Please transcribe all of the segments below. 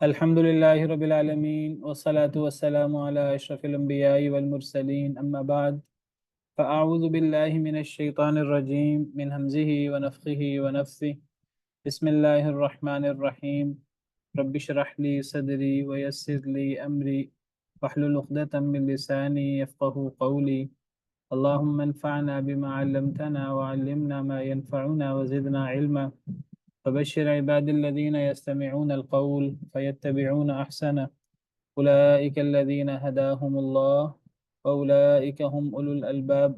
الحمد لله رب العالمين والصلاة والسلام على أشرف الأنبياء والمرسلين أما بعد فأعوذ بالله من الشيطان الرجيم من همزه ونفخه ونفثه بسم الله الرحمن الرحيم رب اشرح لي صدري ويسر لي أمري واحلل عقدة من لساني يفقه قولي اللهم انفعنا بما علمتنا وعلمنا ما ينفعنا وزدنا علما فبشر عباد الذين يستمعون القول فيتبعون أحسنه أولئك الذين هداهم الله وأولئك هم أولو الألباب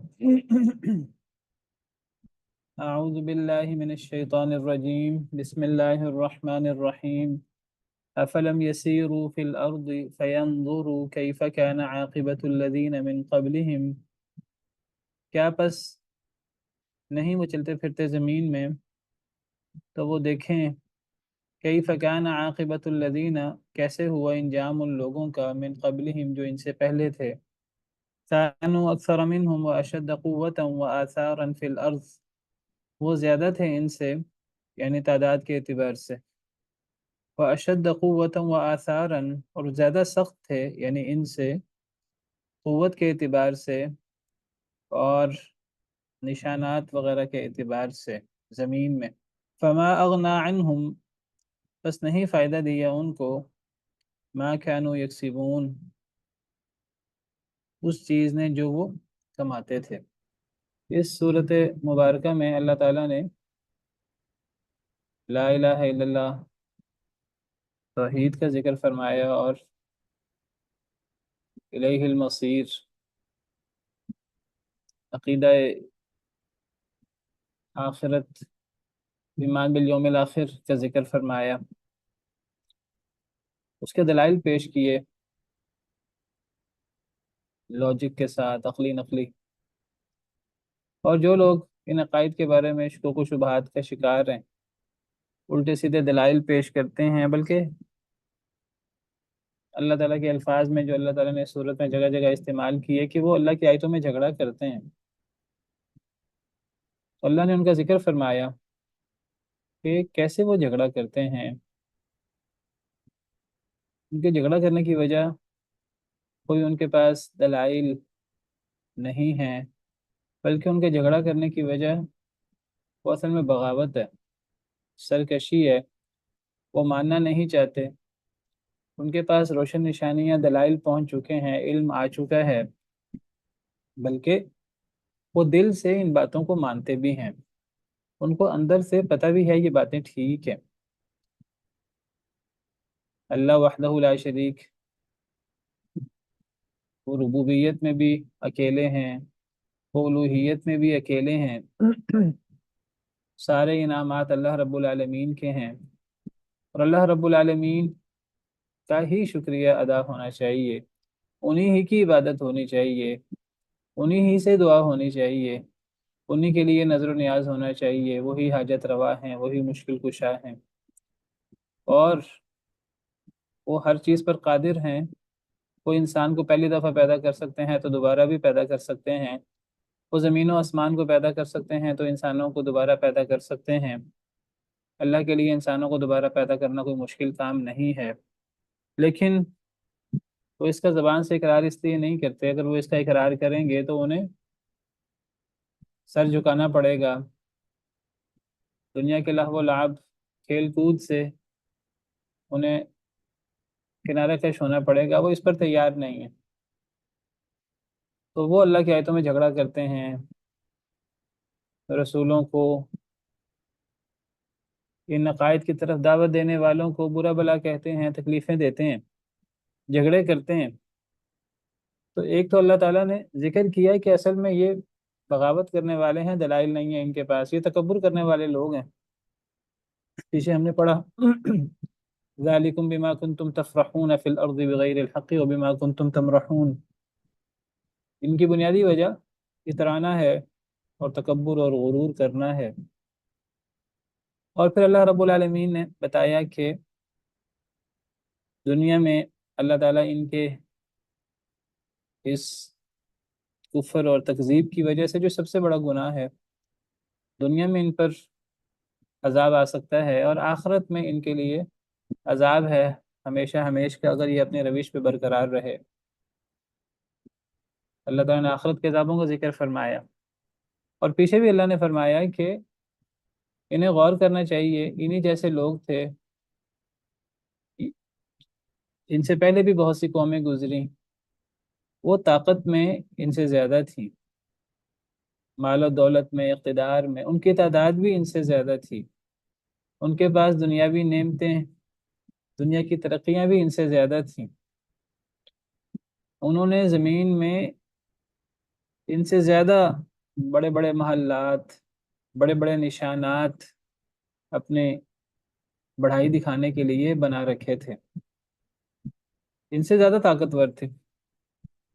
أعوذ بالله من الشيطان الرجيم بسم الله الرحمن الرحيم أفلم يسيروا في الأرض فينظروا كيف كان عاقبة الذين من قبلهم کیا پس نہیں وہ چلتے پھرتے زمین میں تو وہ دیکھیں کیف کان عاقبۃ الذین کیسے ہوا انجام ان لوگوں کا من قبلہم جو ان سے پہلے تھے كانوا اکثر منہم واشد قوتا وآثارا فی الارض وہ زیادہ تھے ان سے یعنی تعداد کے اعتبار سے واشد قوتا وآثارا اور زیادہ سخت تھے یعنی ان سے قوت کے اعتبار سے اور نشانات وغیرہ کے اعتبار سے زمین میں فما اغنى عنہم بس نہیں فائدہ دیا ان کو ما كانوا یکسبون اس چیز نے جو وہ کماتے تھے۔ اس صورت مبارکہ میں اللہ تعالیٰ نے لا الہ الا اللہ توحید کا ذکر فرمایا اور الیہ المصیر عقیدہ آخرت ایمان بالیوم الآخر کا ذکر فرمایا، اس کے دلائل پیش کیے لاجک کے ساتھ عقلی نقلی، اور جو لوگ ان عقائد کے بارے میں شکوک و شبہات کا شکار ہیں الٹے سیدھے دلائل پیش کرتے ہیں، بلکہ اللہ تعالیٰ کے الفاظ میں جو اللہ تعالیٰ نے صورت میں جگہ جگہ استعمال کیے کہ وہ اللہ کی آیتوں میں جھگڑا کرتے ہیں، تو اللہ نے ان کا ذکر فرمایا کہ کیسے وہ جھگڑا کرتے ہیں۔ ان کے جھگڑا کرنے کی وجہ کوئی ان کے پاس دلائل نہیں ہیں، بلکہ ان کے جھگڑا کرنے کی وجہ وہ اصل میں بغاوت ہے، سرکشی ہے، وہ ماننا نہیں چاہتے، ان کے پاس روشن نشانیاں دلائل پہنچ چکے ہیں، علم آ چکا ہے، بلکہ وہ دل سے ان باتوں کو مانتے بھی ہیں، ان کو اندر سے پتہ بھی ہے یہ باتیں ٹھیک ہیں۔ اللہ وحدہ لا شریک، وہ ربوبیت میں بھی اکیلے ہیں، وہ الوہیت میں بھی اکیلے ہیں، سارے انعامات اللہ رب العالمین کے ہیں، اور اللہ رب العالمین کا ہی شکریہ ادا ہونا چاہیے، انہی ہی کی عبادت ہونی چاہیے، انہی ہی سے دعا ہونی چاہیے، انہی کے لیے نظر و نیاز ہونا چاہیے، وہی حاجت روا ہیں، وہی مشکل کشا ہیں، اور وہ ہر چیز پر قادر ہیں۔ وہ انسان کو پہلی دفعہ پیدا کر سکتے ہیں تو دوبارہ بھی پیدا کر سکتے ہیں، وہ زمین و آسمان کو پیدا کر سکتے ہیں تو انسانوں کو دوبارہ پیدا کر سکتے ہیں۔ اللہ کے لیے انسانوں کو دوبارہ پیدا کرنا کوئی مشکل کام نہیں ہے، لیکن وہ اس کا زبان سے اقرار اس لیے نہیں کرتے، اگر وہ اس کا اقرار کریں گے تو انہیں سر جھکانا پڑے گا، دنیا کے لہو و لعب کھیل کود سے انہیں کنارہ کش ہونا پڑے گا، وہ اس پر تیار نہیں ہے، تو وہ اللہ کی آیتوں میں جھگڑا کرتے ہیں، رسولوں کو، ان عقائد کی طرف دعوت دینے والوں کو برا بلا کہتے ہیں، تکلیفیں دیتے ہیں، جھگڑے کرتے ہیں۔ تو ایک تو اللہ تعالیٰ نے ذکر کیا ہے کہ اصل میں یہ بغاوت کرنے والے ہیں، دلائل نہیں ہیں ان کے پاس، یہ تکبر کرنے والے لوگ ہیں۔ پیچھے ہم نے پڑھا ذالکم بما کنتم تفرحون فی الارض بغیر الحق وبما کنتم تمرحون، ان کی بنیادی وجہ اترانا ہے اور تکبر اور غرور کرنا ہے۔ اور پھر اللہ رب العالمین نے بتایا کہ دنیا میں اللہ تعالیٰ ان کے اس کفر اور تکذیب کی وجہ سے جو سب سے بڑا گناہ ہے، دنیا میں ان پر عذاب آ سکتا ہے، اور آخرت میں ان کے لیے عذاب ہے ہمیشہ ہمیشہ اگر یہ اپنے روش پہ برقرار رہے۔ اللہ تعالیٰ نے آخرت کے عذابوں کا ذکر فرمایا، اور پیچھے بھی اللہ نے فرمایا کہ انہیں غور کرنا چاہیے، انہی جیسے لوگ تھے، ان سے پہلے بھی بہت سی قومیں گزری، وہ طاقت میں ان سے زیادہ تھیں، مال و دولت میں، اقتدار میں، ان کی تعداد بھی ان سے زیادہ تھی، ان کے پاس دنیاوی نعمتیں، دنیا کی ترقیاں بھی ان سے زیادہ تھیں، انہوں نے زمین میں ان سے زیادہ بڑے بڑے محلات، بڑے بڑے نشانات اپنے بڑائی دکھانے کے لیے بنا رکھے تھے، ان سے زیادہ طاقتور تھے۔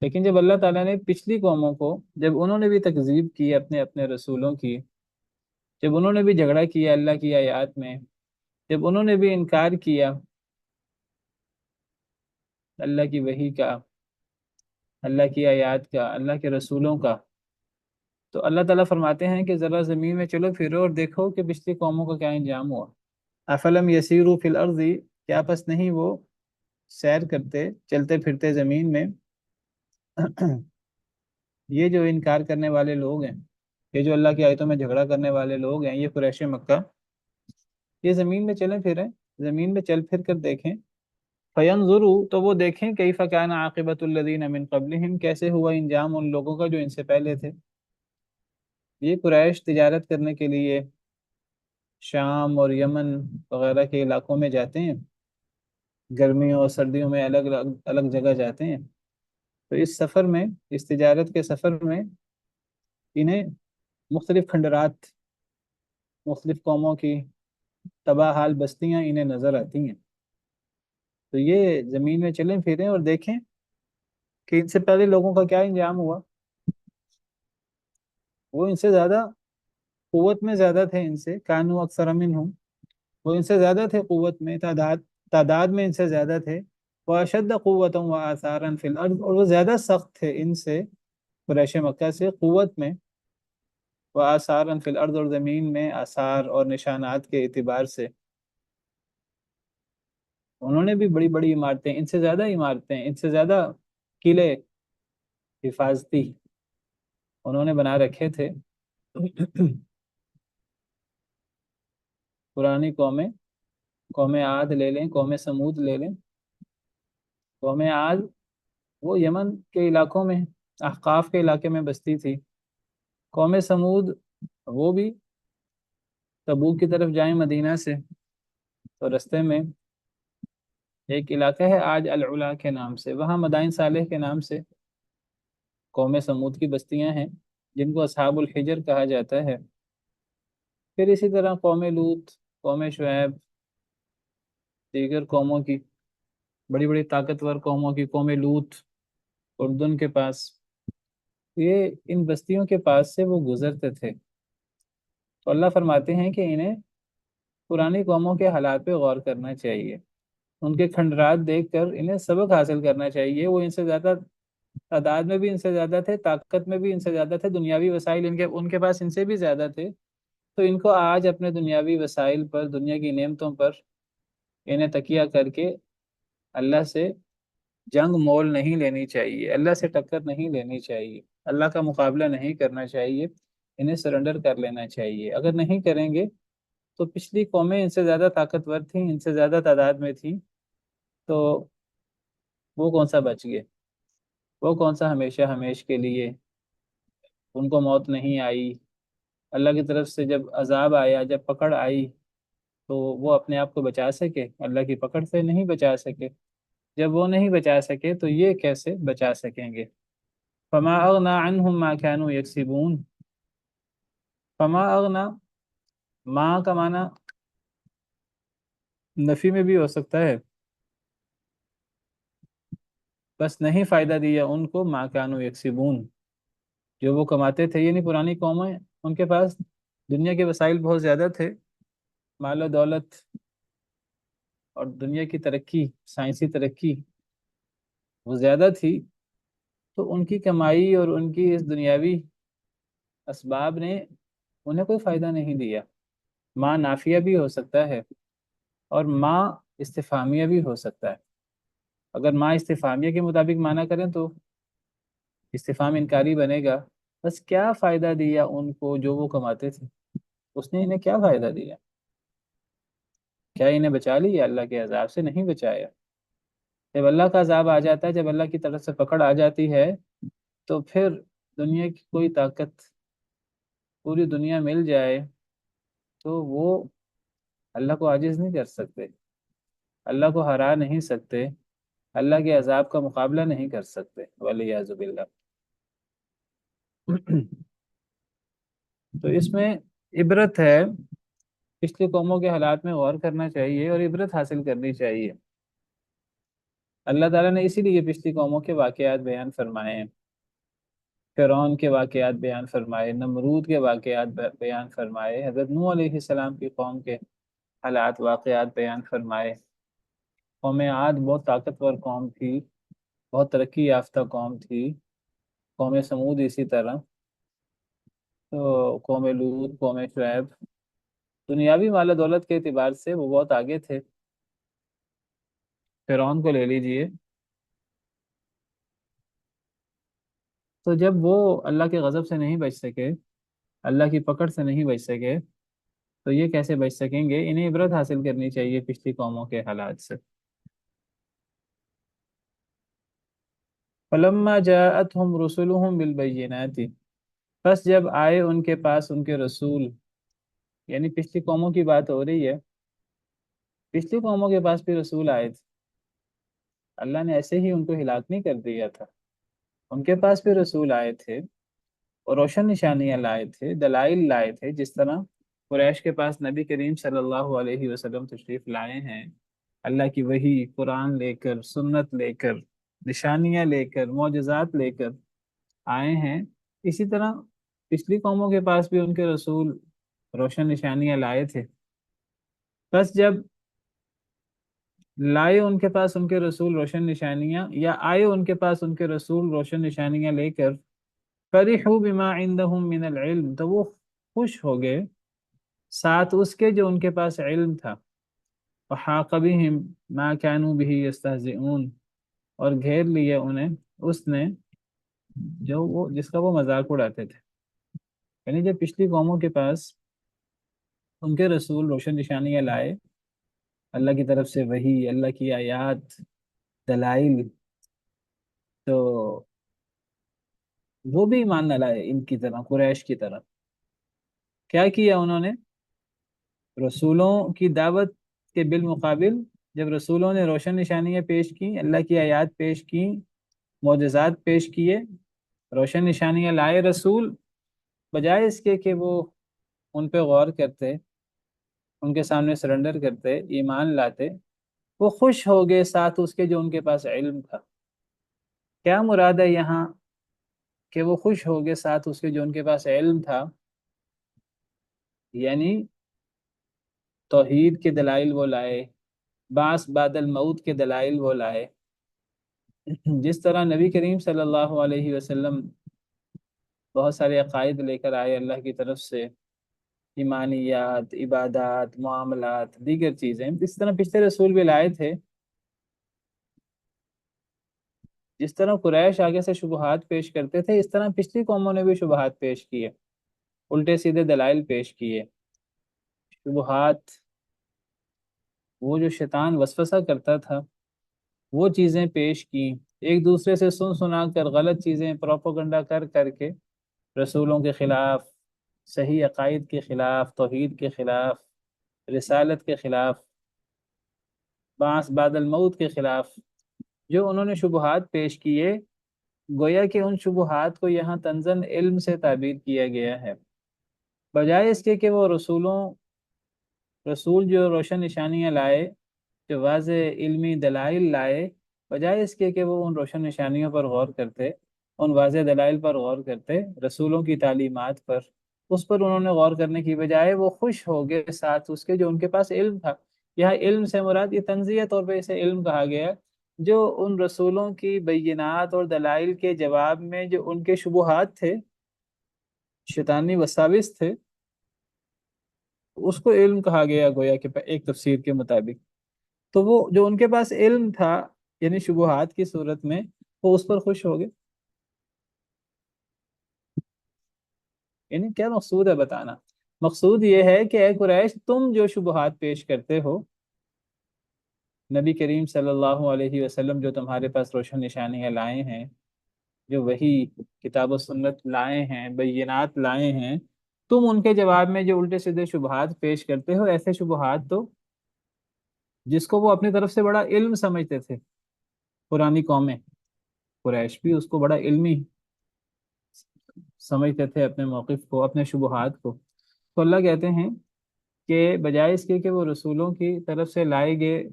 لیکن جب اللہ تعالیٰ نے پچھلی قوموں کو، جب انہوں نے بھی تکذیب کی اپنے اپنے رسولوں کی، جب انہوں نے بھی جھگڑا کیا اللہ کی آیات میں، جب انہوں نے بھی انکار کیا اللہ کی وحی کا، اللہ کی آیات کا، اللہ کے رسولوں کا، تو اللہ تعالیٰ فرماتے ہیں کہ ذرا زمین میں چلو پھرو اور دیکھو کہ پچھلی قوموں کا کیا انجام ہوا۔ افلم یسیروا فی الارض، کیا پس نہیں وہ سیر کرتے، چلتے پھرتے زمین میں؟ یہ جو انکار کرنے والے لوگ ہیں، یہ جو اللہ کی آیتوں میں جھگڑا کرنے والے لوگ ہیں، یہ قریش مکہ، یہ زمین میں چلیں پھریں، زمین میں چل پھر کر دیکھیں، فینظروا، تو وہ دیکھیں، کیف کان عاقبۃ الذین من قبلہم، کیسے ہوا انجام ان لوگوں کا جو ان سے پہلے تھے۔ یہ قریش تجارت کرنے کے لیے شام اور یمن وغیرہ کے علاقوں میں جاتے ہیں، گرمیوں اور سردیوں میں الگ الگ جگہ جاتے ہیں، تو اس سفر میں، اس تجارت کے سفر میں انہیں مختلف کھنڈرات، مختلف قوموں کی تباہ حال بستیاں انہیں نظر آتی ہیں، تو یہ زمین میں چلیں پھریں اور دیکھیں کہ ان سے پہلے لوگوں کا کیا انجام ہوا۔ وہ ان سے زیادہ قوت میں زیادہ تھے، ان سے کانوا اکثر منہم، وہ ان سے زیادہ تھے قوت میں، تعداد میں ان سے زیادہ تھے، واشد قوتا واثارا فی الارض، اور وہ زیادہ سخت تھے ان سے، قریش مکہ سے، قوت میں، وآثارا فی الارض، اور زمین میں آثار اور نشانات کے اعتبار سے، انہوں نے بھی بڑی بڑی عمارتیں، ان سے زیادہ عمارتیں، ان سے زیادہ قلعے حفاظتی انہوں نے بنا رکھے تھے۔ پرانی قومیں، قوم عاد لے لیں، قوم سمود لے لیں، قوم عاد وہ یمن کے علاقوں میں، احقاف کے علاقے میں بستی تھی، قوم سمود وہ بھی تبوک کی طرف جائیں مدینہ سے تو رستے میں ایک علاقہ ہے آج العلا کے نام سے، وہاں مدائن صالح کے نام سے قوم سمود کی بستیاں ہیں، جن کو اصحاب الحجر کہا جاتا ہے۔ پھر اسی طرح قوم لوط، قوم شعیب، دیگر قوموں کی، بڑی بڑی طاقتور قوموں کی، قوم لوط اردن کے پاس، یہ ان بستیوں کے پاس سے وہ گزرتے تھے، تو اللہ فرماتے ہیں کہ انہیں پرانی قوموں کے حالات پہ غور کرنا چاہیے، ان کے کھنڈرات دیکھ کر انہیں سبق حاصل کرنا چاہیے۔ وہ ان سے زیادہ تعداد میں بھی ان سے زیادہ تھے، طاقت میں بھی ان سے زیادہ تھے، دنیاوی وسائل ان کے پاس ان سے بھی زیادہ تھے، تو ان کو آج اپنے دنیاوی وسائل پر، دنیا کی نعمتوں پر انہیں تکیہ کر کے اللہ سے جنگ مول نہیں لینی چاہیے، اللہ سے ٹکر نہیں لینی چاہیے، اللہ کا مقابلہ نہیں کرنا چاہیے، انہیں سرنڈر کر لینا چاہیے۔ اگر نہیں کریں گے تو پچھلی قومیں ان سے زیادہ طاقتور تھیں، ان سے زیادہ تعداد میں تھیں، تو وہ کون سا بچ گئے، وہ کون سا ہمیشہ ہمیش کے لیے ان کو موت نہیں آئی۔ اللہ کی طرف سے جب عذاب آیا، جب پکڑ آئی، تو وہ اپنے آپ کو بچا سکے؟ اللہ کی پکڑ سے نہیں بچا سکے۔ جب وہ نہیں بچا سکے تو یہ کیسے بچا سکیں گے؟ فما اغنا عنہم ما كانوا یکسبون، فما اغنا، ما کا معنی نفی میں بھی ہو سکتا ہے، بس نہیں فائدہ دیا ان کو، ما كانوا یکسبون، جو وہ کماتے تھے، یعنی پرانی قومیں، ان کے پاس دنیا کے وسائل بہت زیادہ تھے، مال و دولت اور دنیا کی ترقی، سائنسی ترقی وہ زیادہ تھی، تو ان کی کمائی اور ان کی اس دنیاوی اسباب نے انہیں کوئی فائدہ نہیں دیا۔ ماں نافیہ بھی ہو سکتا ہے، اور ماں استفہامیہ بھی ہو سکتا ہے. اگر ما استفہامیہ کے مطابق معنی کریں تو استفہام انکاری بنے گا. بس کیا فائدہ دیا ان کو جو وہ کماتے تھے؟ اس نے انہیں کیا فائدہ دیا؟ کیا انہیں بچا لیا؟ اللہ کے عذاب سے نہیں بچایا. جب اللہ کا عذاب آ جاتا ہے، جب اللہ کی طرف سے پکڑ آ جاتی ہے، تو پھر دنیا کی کوئی طاقت، پوری دنیا مل جائے تو وہ اللہ کو عاجز نہیں کر سکتے، اللہ کو ہرا نہیں سکتے، اللہ کے عذاب کا مقابلہ نہیں کر سکتے، والعیاذ باللہ. تو اس میں عبرت ہے. پچھلی قوموں کے حالات میں غور کرنا چاہیے اور عبرت حاصل کرنی چاہیے. اللہ تعالیٰ نے اسی لیے پچھلی قوموں کے واقعات بیان فرمائے ہیں. فرعون کے واقعات بیان فرمائے، نمرود کے واقعات بیان فرمائے، حضرت نوح علیہ السلام کی قوم کے حالات واقعات بیان فرمائے. قوم عاد بہت طاقتور قوم تھی، بہت ترقی یافتہ قوم تھی. قوم سمود اسی طرح. تو قوم لوط، قوم شعیب، دنیاوی مال و دولت کے اعتبار سے وہ بہت آگے تھے. فرعون کو لے لیجئے، تو جب وہ اللہ کے غضب سے نہیں بچ سکے، اللہ کی پکڑ سے نہیں بچ سکے، تو یہ کیسے بچ سکیں گے؟ انہیں عبرت حاصل کرنی چاہیے پچھلی قوموں کے حالات سے. فلما جاءتهم رسلهم بالبينات، بس جب آئے ان کے پاس ان کے رسول، یعنی پچھلی قوموں کی بات ہو رہی ہے، پچھلی قوموں کے پاس بھی رسول آئے تھے. اللہ نے ایسے ہی ان کو ہلاک نہیں کر دیا تھا. ان کے پاس بھی رسول آئے تھے اور روشن نشانیاں لائے تھے، دلائل لائے تھے. جس طرح قریش کے پاس نبی کریم صلی اللہ علیہ وسلم تشریف لائے ہیں، اللہ کی وحی قرآن لے کر، سنت لے کر، نشانیاں لے کر، معجزات لے کر آئے ہیں. اسی طرح پچھلی قوموں کے پاس بھی ان کے رسول روشن نشانیاں لائے تھے. بس جب لائے ان کے پاس ان کے رسول روشن نشانیاں، یا آئے ان کے پاس ان کے رسول روشن نشانیاں لے کر، فرحوا بما عندهم من العلم، تو وہ خوش ہو گئے ساتھ اس کے جو ان کے پاس علم تھا. وحاق بهم ما كانوا به يستهزئون، اور گھیر لیا انہیں اس نے جو وہ جس کا وہ مذاق اڑاتے تھے. یعنی جب پچھلی قوموں کے پاس ان کے رسول روشن نشانیاں لائے، اللہ کی طرف سے وحی، اللہ کی آیات، دلائل، تو وہ بھی ایمان نہ لائے ان کی طرح، قریش کی طرح. کیا کیا انہوں نے؟ رسولوں کی دعوت کے بالمقابل جب رسولوں نے روشن نشانیاں پیش کی، اللہ کی آیات پیش کی، معجزات پیش کیے، روشن نشانیاں لائے رسول، بجائے اس کے کہ وہ ان پہ غور کرتے، ان کے سامنے سرنڈر کرتے، ایمان لاتے، وہ خوش ہو گئے ساتھ اس کے جو ان کے پاس علم تھا. کیا مراد ہے یہاں کہ وہ خوش ہو گئے ساتھ اس کے جو ان کے پاس علم تھا؟ یعنی توحید کے دلائل وہ لائے، بعث بعد الموت کے دلائل وہ لائے. جس طرح نبی کریم صلی اللہ علیہ وسلم بہت سارے عقائد لے کر آئے اللہ کی طرف سے، ایمانیات، عبادات، معاملات، دیگر چیزیں، اس طرح پچھلے رسول بھی لائے تھے. جس طرح قریش آگے سے شبہات پیش کرتے تھے، اس طرح پچھلی قوموں نے بھی شبہات پیش کیے، الٹے سیدھے دلائل پیش کیے. شبہات، وہ جو شیطان وسوسہ کرتا تھا، وہ چیزیں پیش کی. ایک دوسرے سے سن سنا کر غلط چیزیں پروپیگنڈا کر کر کے رسولوں کے خلاف، صحیح عقائد کے خلاف، توحید کے خلاف، رسالت کے خلاف، بعث بعد الموت کے خلاف جو انہوں نے شبہات پیش کیے، گویا کہ ان شبہات کو یہاں تنزن علم سے تعبیر کیا گیا ہے. بجائے اس کے کہ وہ رسول جو روشن نشانیاں لائے، جو واضح علمی دلائل لائے، بجائے اس کے کہ وہ ان روشن نشانیوں پر غور کرتے، ان واضح دلائل پر غور کرتے، رسولوں کی تعلیمات پر، اس پر انہوں نے غور کرنے کی بجائے وہ خوش ہو گئے ساتھ اس کے جو ان کے پاس علم تھا. یہاں علم سے مراد، یہ تنزیہ طور پہ اسے علم کہا گیا، جو ان رسولوں کی بینات اور دلائل کے جواب میں جو ان کے شبہات تھے، شیطانی وساوس تھے، اس کو علم کہا گیا گویا کہ ایک تفسیر کے مطابق. تو وہ جو ان کے پاس علم تھا یعنی شبہات کی صورت میں، وہ اس پر خوش ہو گئے. یعنی کیا مقصود ہے بتانا؟ مقصود یہ ہے کہ اے قریش، تم جو شبہات پیش کرتے ہو، نبی کریم صلی اللہ علیہ وسلم جو تمہارے پاس روشن نشانیاں لائے ہیں، جو وہی کتاب و سنت لائے ہیں، بینات لائے ہیں، تم ان کے جواب میں جو الٹے سیدھے شبہات پیش کرتے ہو، ایسے شبہات تو جس کو وہ اپنی طرف سے بڑا علم سمجھتے تھے پرانی قومیں، قریش بھی اس کو بڑا علمی سمجھتے تھے، اپنے موقف کو، اپنے شبہات کو. تو اللہ کہتے ہیں کہ بجائے اس کے کہ وہ رسولوں کی طرف سے لائے گئے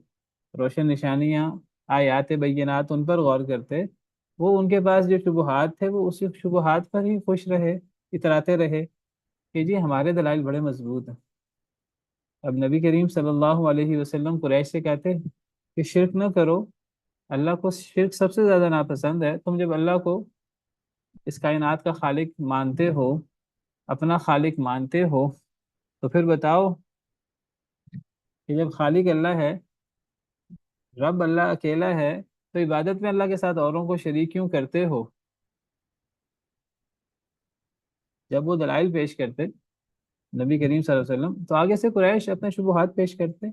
روشن نشانیاں، آیات بینات، ان پر غور کرتے، وہ ان کے پاس جو شبہات تھے وہ اسی شبہات پر ہی خوش رہے، اتراتے رہے کہ جی ہمارے دلائل بڑے مضبوط ہیں. اب نبی کریم صلی اللہ علیہ وسلم قریش سے کہتے کہ شرک نہ کرو، اللہ کو شرک سب سے زیادہ ناپسند ہے. تم جب اللہ کو اس کائنات کا خالق مانتے ہو، اپنا خالق مانتے ہو، تو پھر بتاؤ کہ جب خالق اللہ ہے، رب اللہ اکیلا ہے، تو عبادت میں اللہ کے ساتھ اوروں کو شریک کیوں کرتے ہو؟ جب وہ دلائل پیش کرتے نبی کریم صلی اللہ علیہ وسلم، تو آگے سے قریش اپنے شبہات پیش کرتے.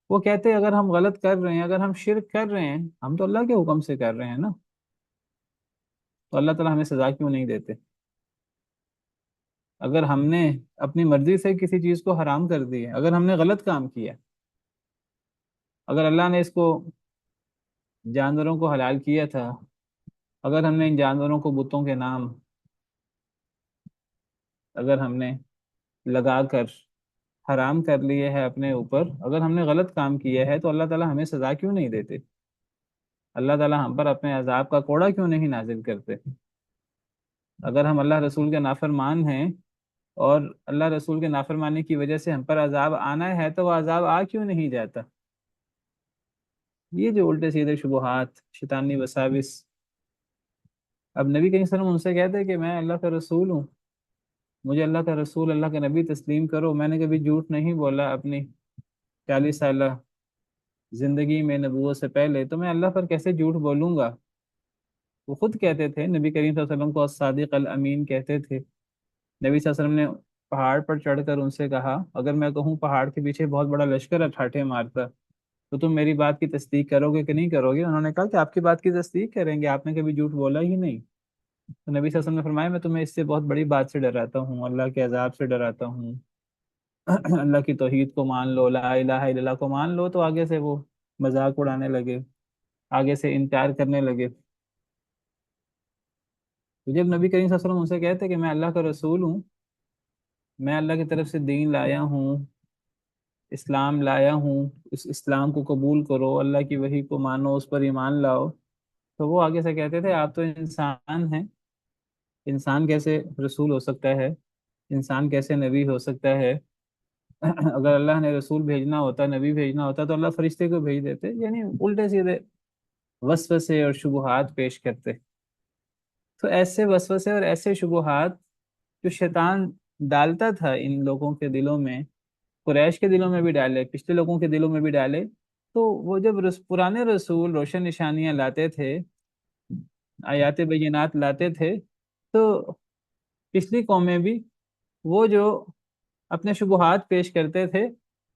وہ کہتے اگر ہم غلط کر رہے ہیں، اگر ہم شرک کر رہے ہیں، ہم تو اللہ کے حکم سے کر رہے ہیں نا، تو اللہ تعالیٰ ہمیں سزا کیوں نہیں دیتے؟ اگر ہم نے اپنی مرضی سے کسی چیز کو حرام کر دی ہے، اگر ہم نے غلط کام کیا، اگر اللہ نے اس کو جانوروں کو حلال کیا تھا، اگر ہم نے ان جانوروں کو بتوں کے نام اگر ہم نے لگا کر حرام کر لیے ہے اپنے اوپر، اگر ہم نے غلط کام کیا ہے، تو اللہ تعالیٰ ہمیں سزا کیوں نہیں دیتے؟ اللہ تعالیٰ ہم پر اپنے عذاب کا کوڑا کیوں نہیں نازل کرتے؟ اگر ہم اللہ رسول کے نافرمان ہیں، اور اللہ رسول کے نافرمانی کی وجہ سے ہم پر عذاب آنا ہے، تو وہ عذاب آ کیوں نہیں جاتا؟ یہ جو الٹے سیدھے شبہات، شیطانی وساوس. اب نبی کریم صلی اللہ علیہ وسلم ان سے کہتے ہیں کہ میں اللہ کا رسول ہوں، مجھے اللہ کا رسول، اللہ کا نبی تسلیم کرو. میں نے کبھی جھوٹ نہیں بولا اپنی 40 سالہ زندگی میں نبوت سے پہلے، تو میں اللہ پر کیسے جھوٹ بولوں گا؟ وہ خود کہتے تھے، نبی کریم صلی اللہ علیہ وسلم کو الصادق الامین کہتے تھے. نبی صلی اللہ علیہ وسلم نے پہاڑ پر چڑھ کر ان سے کہا، اگر میں کہوں پہاڑ کے پیچھے بہت بڑا لشکر ہے ٹھاٹھے مارتا، تو تم میری بات کی تصدیق کرو گے کہ نہیں کرو گے؟ انہوں نے کہا کہ آپ کی بات کی تصدیق کریں گے، آپ نے کبھی جھوٹ بولا ہی نہیں. تو نبی صلی اللہ علیہ وسلم نے فرمایا، میں تمہیں اس سے بہت بڑی بات سے ڈراتا ہوں، اللہ کے عذاب سے ڈراتا ہوں. اللہ کی توحید کو مان لو، لا الہ الا اللہ کو مان لو. تو آگے سے وہ مذاق اڑانے لگے، آگے سے انکار کرنے لگے. تو جب نبی کریم صلی اللہ علیہ وسلم ان سے کہتے کہ میں اللہ کا رسول ہوں، میں اللہ کی طرف سے دین لایا ہوں، اسلام لایا ہوں، اس اسلام کو قبول کرو، اللہ کی وحی کو مانو، اس پر ایمان لاؤ، تو وہ آگے سے کہتے تھے آپ تو انسان ہیں، انسان کیسے رسول ہو سکتا ہے؟ انسان کیسے نبی ہو سکتا ہے؟ اگر اللہ نے رسول بھیجنا ہوتا، نبی بھیجنا ہوتا، تو اللہ فرشتے کو بھیج دیتے. یعنی الٹے سیدھے وسوسے اور شبہات پیش کرتے. تو ایسے وسوسے اور ایسے شبہات جو شیطان ڈالتا تھا ان لوگوں کے دلوں میں، قریش کے دلوں میں بھی ڈالے، پچھلے لوگوں کے دلوں میں بھی ڈالے. تو وہ جب پرانے رسول روشن نشانیاں لاتے تھے، آیات بینات لاتے تھے، تو پچھلی قومیں بھی وہ جو اپنے شبہات پیش کرتے تھے،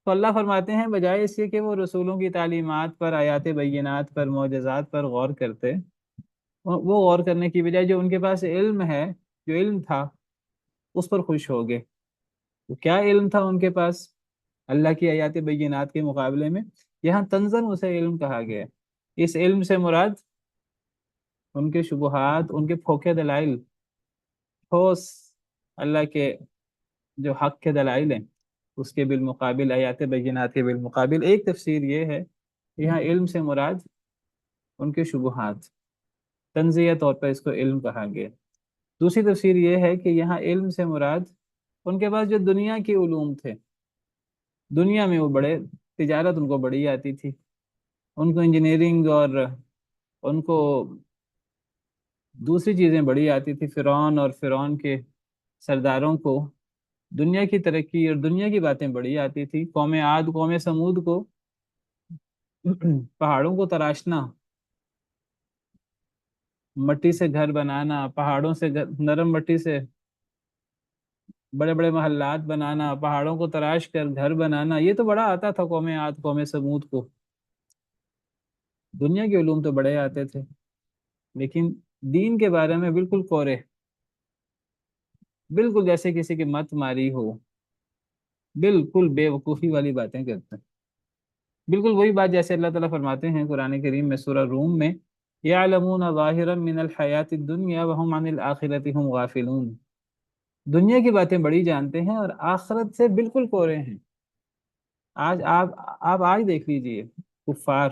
تو اللہ فرماتے ہیں بجائے اس کے کہ وہ رسولوں کی تعلیمات پر، آیات بینات پر، معجزات پر غور کرتے، وہ غور کرنے کی بجائے جو ان کے پاس علم ہے، جو علم تھا، اس پر خوش ہو گئے. تو کیا علم تھا ان کے پاس اللہ کی آیات بینات کے مقابلے میں؟ یہاں تنزن اسے علم کہا گیا ہے. اس علم سے مراد ان کے شبہات، ان کے پھوکے دلائل، ٹھوس اللہ کے جو حق کے دلائل ہیں، اس کے بالمقابل، آیات بینات کے بالمقابل. ایک تفسیر یہ ہے کہ یہاں علم سے مراد ان کے شبہات، تنزیہ طور پر اس کو علم کہا گیا. دوسری تفسیر یہ ہے کہ یہاں علم سے مراد ان کے پاس جو دنیا کے علوم تھے، دنیا میں وہ بڑے، تجارت ان کو بڑی آتی تھی، ان کو انجینئرنگ اور ان کو دوسری چیزیں بڑی آتی تھی. فرعون اور فرعون کے سرداروں کو دنیا کی ترقی اور دنیا کی باتیں بڑی آتی تھی. قوم عاد، قوم سمود کو پہاڑوں کو تراشنا، مٹی سے گھر بنانا، پہاڑوں سے نرم مٹی سے بڑے بڑے محلات بنانا، پہاڑوں کو تراش کر گھر بنانا، یہ تو بڑا آتا تھا قوم عاد قوم سمود کو، دنیا کے علوم تو بڑے آتے تھے، لیکن دین کے بارے میں بالکل کورے، بالکل جیسے کسی کی مت ماری ہو، بالکل بے وقوفی والی باتیں کرتے ہیں، بالکل وہی بات جیسے اللہ تعالیٰ فرماتے ہیں قرآن کریم میں سورہ روم میں، یعلمون ظاہرا من الحیات الدنیا وهم عن الآخرۃ هم غافلون، دنیا کی باتیں بڑی جانتے ہیں اور آخرت سے بالکل کورے ہیں۔ آج آپ آج دیکھ لیجئے، کفار،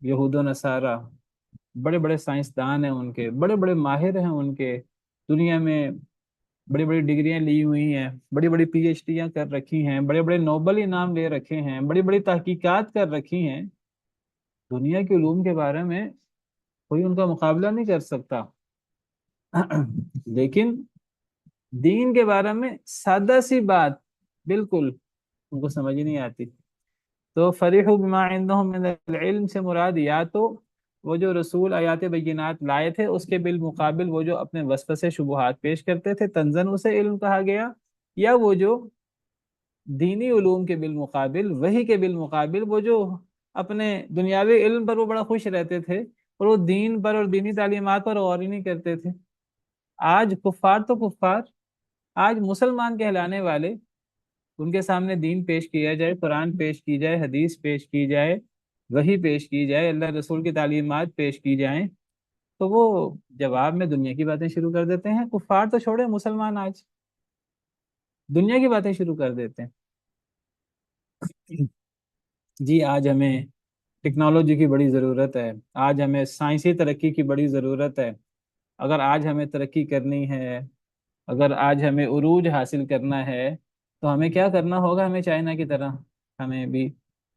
یہود و نصارہ، بڑے بڑے سائنسدان ہیں ان کے، بڑے بڑے ماہر ہیں ان کے، دنیا میں بڑی بڑی ڈگریاں لی ہوئی ہیں، بڑی بڑی پی ایچ ڈیاں کر رکھی ہیں، بڑے بڑے نوبل انعام لے رکھے ہیں، بڑی بڑی تحقیقات کر رکھی ہیں، دنیا کے علوم کے بارے میں کوئی ان کا مقابلہ نہیں کر سکتا، لیکن دین کے بارے میں سادہ سی بات بالکل ان کو سمجھ ہی نہیں آتی۔ تو فریحوا بما عندهم من العلم سے مراد یا تو وہ جو رسول آیات بینات لائے تھے اس کے بالمقابل وہ جو اپنے وسوسے شبہات پیش کرتے تھے، تنزن اسے علم کہا گیا، یا وہ جو دینی علوم کے بالمقابل، وحی کے بالمقابل وہ جو اپنے دنیاوی علم پر وہ بڑا خوش رہتے تھے اور وہ دین پر اور دینی تعلیمات پر غور ہی نہیں کرتے تھے۔ آج کفار تو کفار، آج مسلمان کہلانے والے، ان کے سامنے دین پیش کیا جائے، قرآن پیش کی جائے، حدیث پیش کی جائے، وحی پیش کی جائے، اللہ رسول کی تعلیمات پیش کی جائیں، تو وہ جواب میں دنیا کی باتیں شروع کر دیتے ہیں۔ کفار تو چھوڑے، مسلمان آج دنیا کی باتیں شروع کر دیتے ہیں۔ جی آج ہمیں ٹیکنالوجی کی بڑی ضرورت ہے، آج ہمیں سائنسی ترقی کی بڑی ضرورت ہے، اگر آج ہمیں ترقی کرنی ہے، اگر آج ہمیں عروج حاصل کرنا ہے تو ہمیں کیا کرنا ہوگا؟ ہمیں چائنا کی طرح ہمیں بھی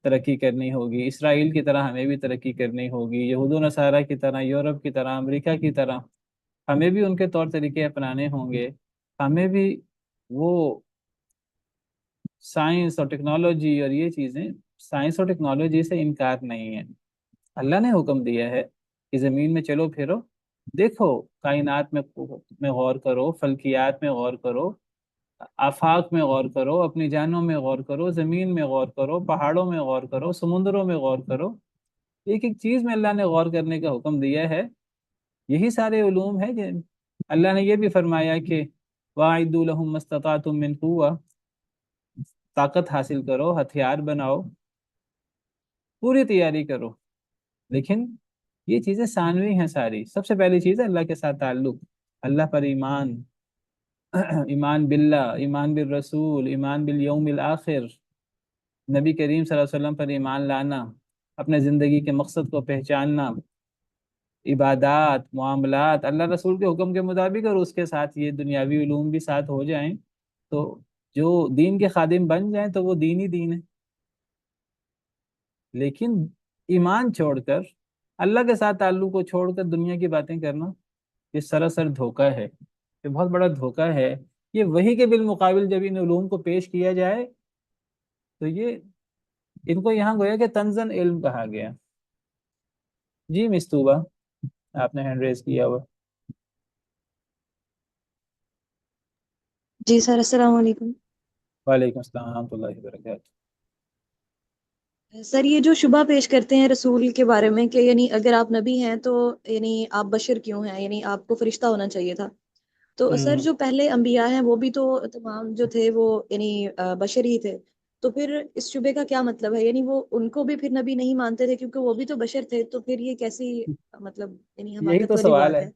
ترقی کرنی ہوگی، اسرائیل کی طرح ہمیں بھی ترقی کرنی ہوگی، یہود و نصارہ کی طرح، یورپ کی طرح، امریکہ کی طرح ہمیں بھی ان کے طور طریقے اپنانے ہوں گے، ہمیں بھی وہ سائنس اور ٹیکنالوجی اور یہ چیزیں، سائنس اور ٹیکنالوجی سے انکار نہیں ہے، اللہ نے حکم دیا ہے کہ زمین میں چلو پھرو، دیکھو کائنات میں غور کرو، فلکیات میں غور کرو، آفاق میں غور کرو، اپنی جانوں میں غور کرو، زمین میں غور کرو، پہاڑوں میں غور کرو، سمندروں میں غور کرو، ایک ایک چیز میں اللہ نے غور کرنے کا حکم دیا ہے، یہی سارے علوم ہے کہ اللہ نے یہ بھی فرمایا کہ وَأَعِدُّوا لَهُم مَّا اسْتَطَعْتُم مِّن قُوَّةٍ، طاقت حاصل کرو، ہتھیار بناؤ، پوری تیاری کرو، لیکن یہ چیزیں ثانوی ہیں ساری، سب سے پہلی چیز ہے اللہ کے ساتھ تعلق، اللہ پر ایمان، ایمان باللہ، ایمان بالرسول، ایمان بالیوم الآخر، نبی کریم صلی اللہ علیہ وسلم پر ایمان لانا، اپنے زندگی کے مقصد کو پہچاننا، عبادات، معاملات اللہ رسول کے حکم کے مطابق، اور اس کے ساتھ یہ دنیاوی علوم بھی ساتھ ہو جائیں تو جو دین کے خادم بن جائیں تو وہ دین ہی دین ہے۔ لیکن ایمان چھوڑ کر، اللہ کے ساتھ تعلق کو چھوڑ کر دنیا کی باتیں کرنا، یہ سراسر دھوکہ ہے، یہ بہت بڑا دھوکہ ہے۔ یہ وحی کے بالمقابل جب ان علوم کو پیش کیا جائے تو یہ ان کو یہاں گویا کہ تنزن علم کہا گیا۔ جی مستوبہ، آپ نے ہینڈ ریز کیا ہوا۔ جی سر، السلام علیکم۔ وعلیکم السلام ورحمۃ اللہ وبرکاتہ۔ سر یہ جو شبہ پیش کرتے ہیں رسول کے بارے میں کہ یعنی اگر آپ نبی ہیں تو یعنی آپ بشر کیوں ہیں، یعنی آپ کو فرشتہ ہونا چاہیے تھا، تو سر جو پہلے انبیاء ہیں وہ بھی تو تمام جو تھے وہ یعنی بشر ہی تھے، تو پھر اس شبے کا کیا مطلب ہے؟ یعنی وہ ان کو بھی پھر نبی نہیں مانتے تھے کیونکہ وہ بھی تو بشر تھے، تو پھر یہ کیسی مطلب یعنی یہی حماقت تو والی سوال بات ہے، ہے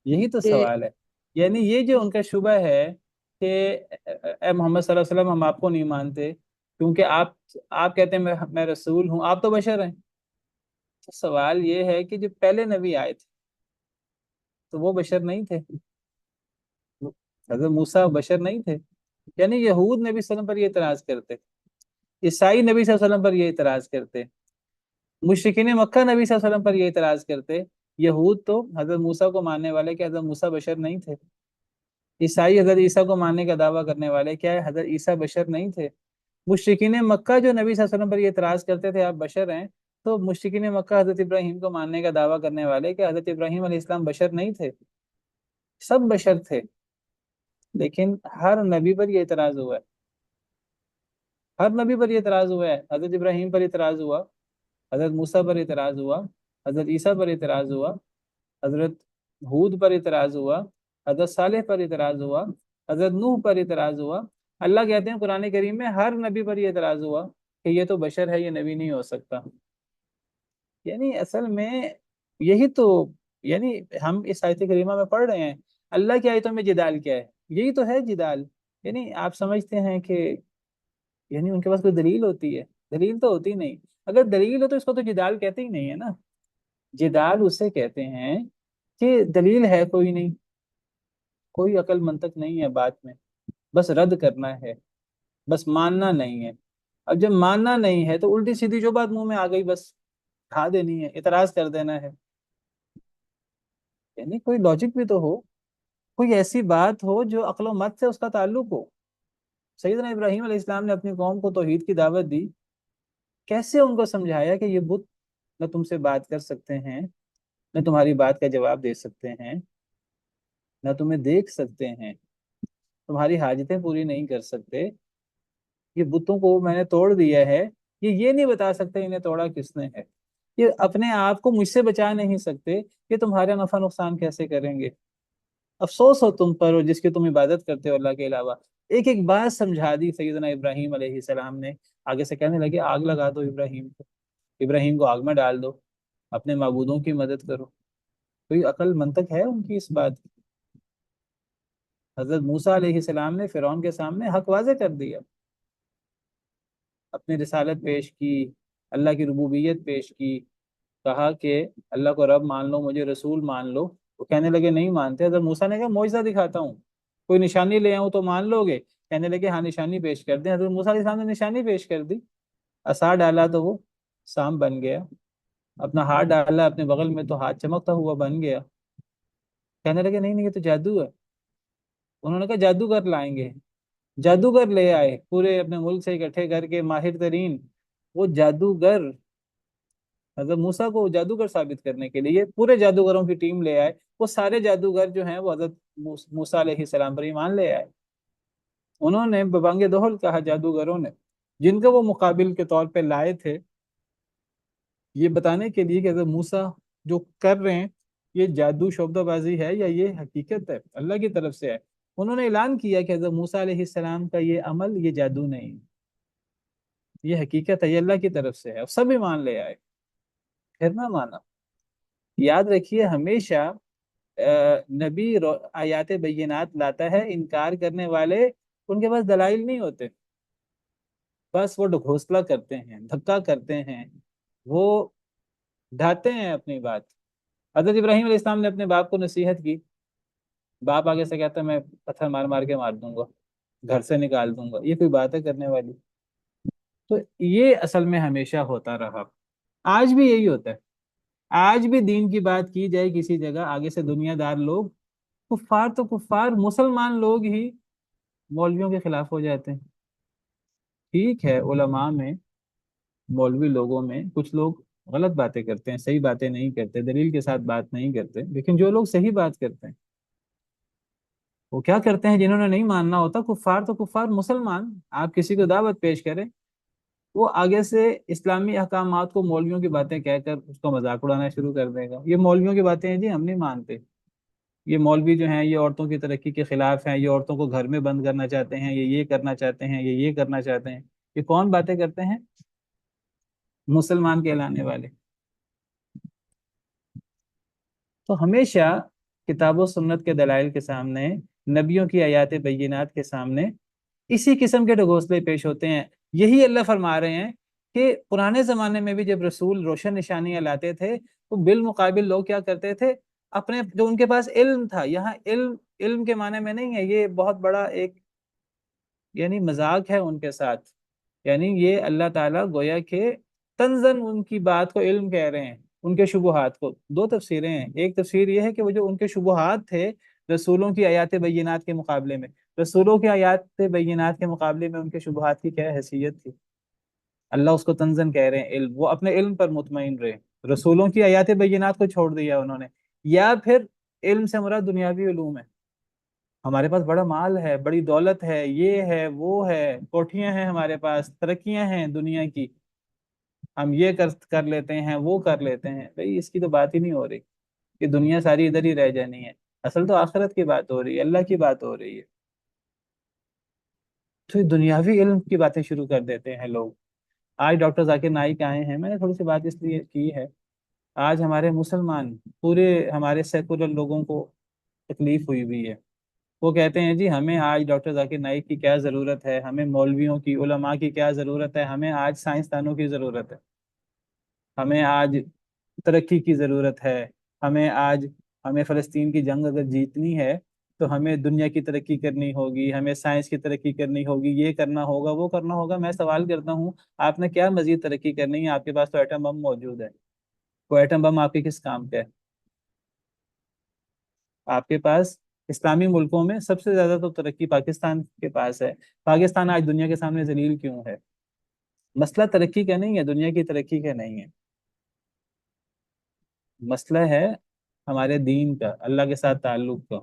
یہی تو کہ سوال ہے، یعنی یہ جو ان کا شبہ ہے کہ اے محمد صلی اللہ علیہ وسلم ہم آپ کو نہیں مانتے کیونکہ آپ کہتے ہیں میں رسول ہوں، آپ تو بشر ہیں۔ تو سوال یہ ہے کہ جو پہلے نبی آئے تھے تو وہ بشر نہیں تھے؟ حضرت موسیٰ بشر نہیں تھے؟ یعنی یہود نبی صلی اللہ علیہ وسلم پر یہ اعتراض کرتے، عیسائی نبی صلی اللہ علیہ وسلم پر یہ اعتراض کرتے، مشرکین مکہ نبی صلی اللہ علیہ وسلم پر یہ اعتراض کرتے، یہود تو حضرت موسیٰ کو ماننے والے کہ حضرت موسیٰ بشر نہیں تھے، عیسائی حضرت عیسیٰ کو ماننے کا دعویٰ کرنے والے کیا ہے، حضرت عیسیٰ بشر نہیں تھے، مشرکین مکہ جو نبی صلی اللہ علیہ وسلم پر یہ اعتراض کرتے تھے آپ بشر ہیں، تو مشرکین مکہ حضرت ابراہیم کو ماننے کا دعویٰ کرنے والے کہ حضرت ابراہیم علیہ السلام بشر نہیں تھے، سب بشر تھے، لیکن ہر نبی پر یہ اعتراض ہوا ہے، ہر نبی پر یہ اعتراض ہوا ہے۔ حضرت ابراہیم پر اعتراض ہوا، حضرت موسیٰ پر اعتراض ہوا، حضرت عیسیٰ پر اعتراض ہوا، حضرت ہود پر اعتراض ہوا، حضرت صالح پر اعتراض ہوا، حضرت نوح پر اعتراض ہوا۔ اللہ کہتے ہیں قرآن کریم میں ہر نبی پر یہ اعتراض ہوا کہ یہ تو بشر ہے، یہ نبی نہیں ہو سکتا۔ یعنی اصل میں یہی تو، یعنی ہم اس آیت کریمہ میں پڑھ رہے ہیں اللہ کی آیتوں میں جدال کیا ہے، یہی تو ہے جدال۔ یعنی آپ سمجھتے ہیں کہ یعنی ان کے پاس کوئی دلیل ہوتی ہے؟ دلیل تو ہوتی نہیں، اگر دلیل ہو تو اس کو تو جدال کہتے ہی نہیں ہے نا۔ جدال اسے کہتے ہیں کہ دلیل ہے کوئی نہیں، کوئی عقل منطق نہیں ہے بات میں، بس رد کرنا ہے، بس ماننا نہیں ہے۔ اب جب ماننا نہیں ہے تو الٹی سیدھی جو بات منہ میں آ گئی بس کھا دینی ہے، اعتراض کر دینا ہے۔ یعنی کوئی لاجک بھی تو ہو، کوئی ایسی بات ہو جو عقل و مت سے اس کا تعلق ہو۔ سیدنا ابراہیم علیہ السلام نے اپنی قوم کو توحید کی دعوت دی، کیسے ان کو سمجھایا کہ یہ بت نہ تم سے بات کر سکتے ہیں، نہ تمہاری بات کا جواب دے سکتے ہیں، نہ تمہیں دیکھ سکتے ہیں، تمہاری حاجتیں پوری نہیں کر سکتے، یہ بتوں کو میں نے توڑ دیا ہے، یہ نہیں بتا سکتے انہیں توڑا کس نے ہے، یہ اپنے آپ کو مجھ سے بچا نہیں سکتے، یہ تمہارا نفع نقصان کیسے کریں گے؟ افسوس ہو تم پر اور جس کی تم عبادت کرتے ہو اللہ کے علاوہ۔ ایک ایک بات سمجھا دی سیدنا ابراہیم علیہ السلام نے۔ آگے سے کہنے لگے آگ لگا دو ابراہیم کو، ابراہیم کو آگ میں ڈال دو، اپنے معبودوں کی مدد کرو۔ کوئی عقل منطق ہے ان کی اس بات کی؟ حضرت موسیٰ علیہ السلام نے فرعون کے سامنے حق واضح کر دیا، اپنی رسالت پیش کی، اللہ کی ربوبیت پیش کی، کہا کہ اللہ کو رب مان لو، مجھے رسول مان لو۔ وہ کہنے لگے نہیں مانتے۔ حضرت موسیٰ نے کہا معجزہ دکھاتا ہوں، کوئی نشانی لے آؤں تو مان لو گے؟ کہنے لگے ہاں نشانی پیش کر دیں۔ حضرت موسیٰ علیہ السلام نے نشانی پیش کر دی، عصا ڈالا تو وہ سانپ بن گیا، اپنا ہاتھ ڈالا اپنے بغل میں تو ہاتھ چمکتا ہوا بن گیا۔ کہنے لگے نہیں نہیں یہ تو جادو ہے۔ انہوں نے کہا جادوگر لائیں گے، جادوگر لے آئے، پورے اپنے ملک سے اکٹھے کر کے ماہر ترین وہ جادوگر، حضرت موسیٰ کو جادوگر ثابت کرنے کے لیے پورے جادوگروں کی ٹیم لے آئے۔ وہ سارے جادوگر جو ہیں وہ حضرت موسیٰ علیہ السلام پر ایمان لے آئے۔ انہوں نے ببانگ دہل کہا جادوگروں نے، جن کو وہ مقابل کے طور پہ لائے تھے یہ بتانے کے لیے کہ حضرت موسیٰ جو کر رہے ہیں یہ جادو شعبدہ بازی ہے یا یہ حقیقت ہے، اللہ کی طرف سے ہے۔ انہوں نے اعلان کیا کہ حضرت موسیٰ علیہ السلام کا یہ عمل یہ جادو نہیں، یہ حقیقت ہے، یہ اللہ کی طرف سے ہے، اور سب ایمان لے آئے۔ پھر نہ مانا۔ یاد رکھیے ہمیشہ نبی آیات بینات لاتا ہے، انکار کرنے والے ان کے پاس دلائل نہیں ہوتے، بس وہ گھوسلا کرتے ہیں، دھکا کرتے ہیں، وہ ڈھاتے ہیں اپنی بات۔ حضرت ابراہیم علیہ السلام نے اپنے باپ کو نصیحت کی، باپ آگے سے کہتا ہے میں پتھر مار مار کے مار دوں گا، گھر سے نکال دوں گا، یہ کوئی بات ہے کرنے والی؟ تو یہ اصل میں ہمیشہ ہوتا رہا، آج بھی یہی ہوتا ہے۔ آج بھی دین کی بات کی جائے کسی جگہ، آگے سے دنیا دار لوگ، کفار تو کفار، مسلمان لوگ ہی مولویوں کے خلاف ہو جاتے ہیں۔ ٹھیک ہے علماء میں، مولوی لوگوں میں کچھ لوگ غلط باتیں کرتے ہیں، صحیح باتیں نہیں کرتے، دلیل کے ساتھ بات نہیں کرتے، لیکن جو لوگ صحیح بات کرتے ہیں وہ کیا کرتے ہیں؟ جنہوں نے نہیں ماننا ہوتا، کفار تو کفار، مسلمان آپ کسی کو دعوت پیش کریں وہ آگے سے اسلامی احکامات کو مولویوں کی باتیں کہہ کر اس کو مذاق اڑانا شروع کر دے گا۔ یہ مولویوں کی باتیں ہیں جی، ہم نہیں مانتے، یہ مولوی جو ہیں یہ عورتوں کی ترقی کے خلاف ہیں، یہ عورتوں کو گھر میں بند کرنا چاہتے ہیں، یہ کرنا چاہتے ہیں، یہ کرنا چاہتے ہیں۔ یہ کون باتیں کرتے ہیں؟ مسلمان کہلانے والے۔ تو ہمیشہ کتاب و سنت کے دلائل کے سامنے، نبیوں کی آیات بینات کے سامنے اسی قسم کے ڈگوسلے پیش ہوتے ہیں۔ یہی اللہ فرما رہے ہیں کہ پرانے زمانے میں بھی جب رسول روشن نشانیاں لاتے تھے تو بالمقابل لوگ کیا کرتے تھے؟ اپنے جو ان کے پاس علم تھا، یہاں علم کے معنی میں نہیں ہے، یہ بہت بڑا ایک یعنی مذاق ہے ان کے ساتھ، یعنی یہ اللہ تعالیٰ گویا کہ تنزن ان کی بات کو علم کہہ رہے ہیں، ان کے شبہات کو۔ دو تفسیریں ہیں، ایک تفسیر یہ ہے کہ وہ جو ان کے شبہات تھے رسولوں کی آیات بینات کے مقابلے میں، رسولوں کی آیات بینات کے مقابلے میں ان کے شبہات کی کیا حیثیت تھی؟ اللہ اس کو تنزن کہہ رہے ہیں علم، وہ اپنے علم پر مطمئن رہے، رسولوں کی آیات بینات کو چھوڑ دیا انہوں نے، یا پھر علم سے مراد دنیاوی علوم ہے، ہمارے پاس بڑا مال ہے، بڑی دولت ہے، یہ ہے وہ ہے، کوٹھیاں ہیں ہمارے پاس، ترقیاں ہیں دنیا کی، ہم یہ کر لیتے ہیں وہ کر لیتے ہیں، بھئی اس کی تو بات ہی نہیں ہو رہی کہ دنیا ساری ادھر ہی رہ جانی ہے، اصل تو آخرت کی بات ہو رہی ہے، اللہ کی بات ہو رہی ہے، تو یہ دنیاوی علم کی باتیں شروع کر دیتے ہیں لوگ۔ آج ڈاکٹر ذاکر نائک آئے ہیں، میں نے تھوڑی سی بات اس لیے کی ہے، آج ہمارے مسلمان پورے ہمارے سیکولر لوگوں کو تکلیف ہوئی ہے، وہ کہتے ہیں جی ہمیں آج ڈاکٹر ذاکر نائک کی کیا ضرورت ہے، ہمیں مولویوں کی، علماء کی کیا ضرورت ہے، ہمیں آج سائنسدانوں کی ضرورت ہے، ہمیں آج ترقی کی ضرورت ہے، ہمیں فلسطین کی جنگ اگر جیتنی ہے تو ہمیں دنیا کی ترقی کرنی ہوگی، ہمیں سائنس کی ترقی کرنی ہوگی، یہ کرنا ہوگا وہ کرنا ہوگا۔ میں سوال کرتا ہوں، آپ نے کیا مزید ترقی کرنی ہے؟ آپ کے پاس تو ایٹم بم موجود ہے، وہ ایٹم بم آپ کے کس کام کا ہے؟ آپ کے پاس اسلامی ملکوں میں سب سے زیادہ تو ترقی پاکستان کے پاس ہے، پاکستان آج دنیا کے سامنے ذلیل کیوں ہے؟ مسئلہ ترقی کا نہیں ہے، دنیا کی ترقی کا نہیں ہے، مسئلہ ہے ہمارے دین کا، اللہ کے ساتھ تعلق کا۔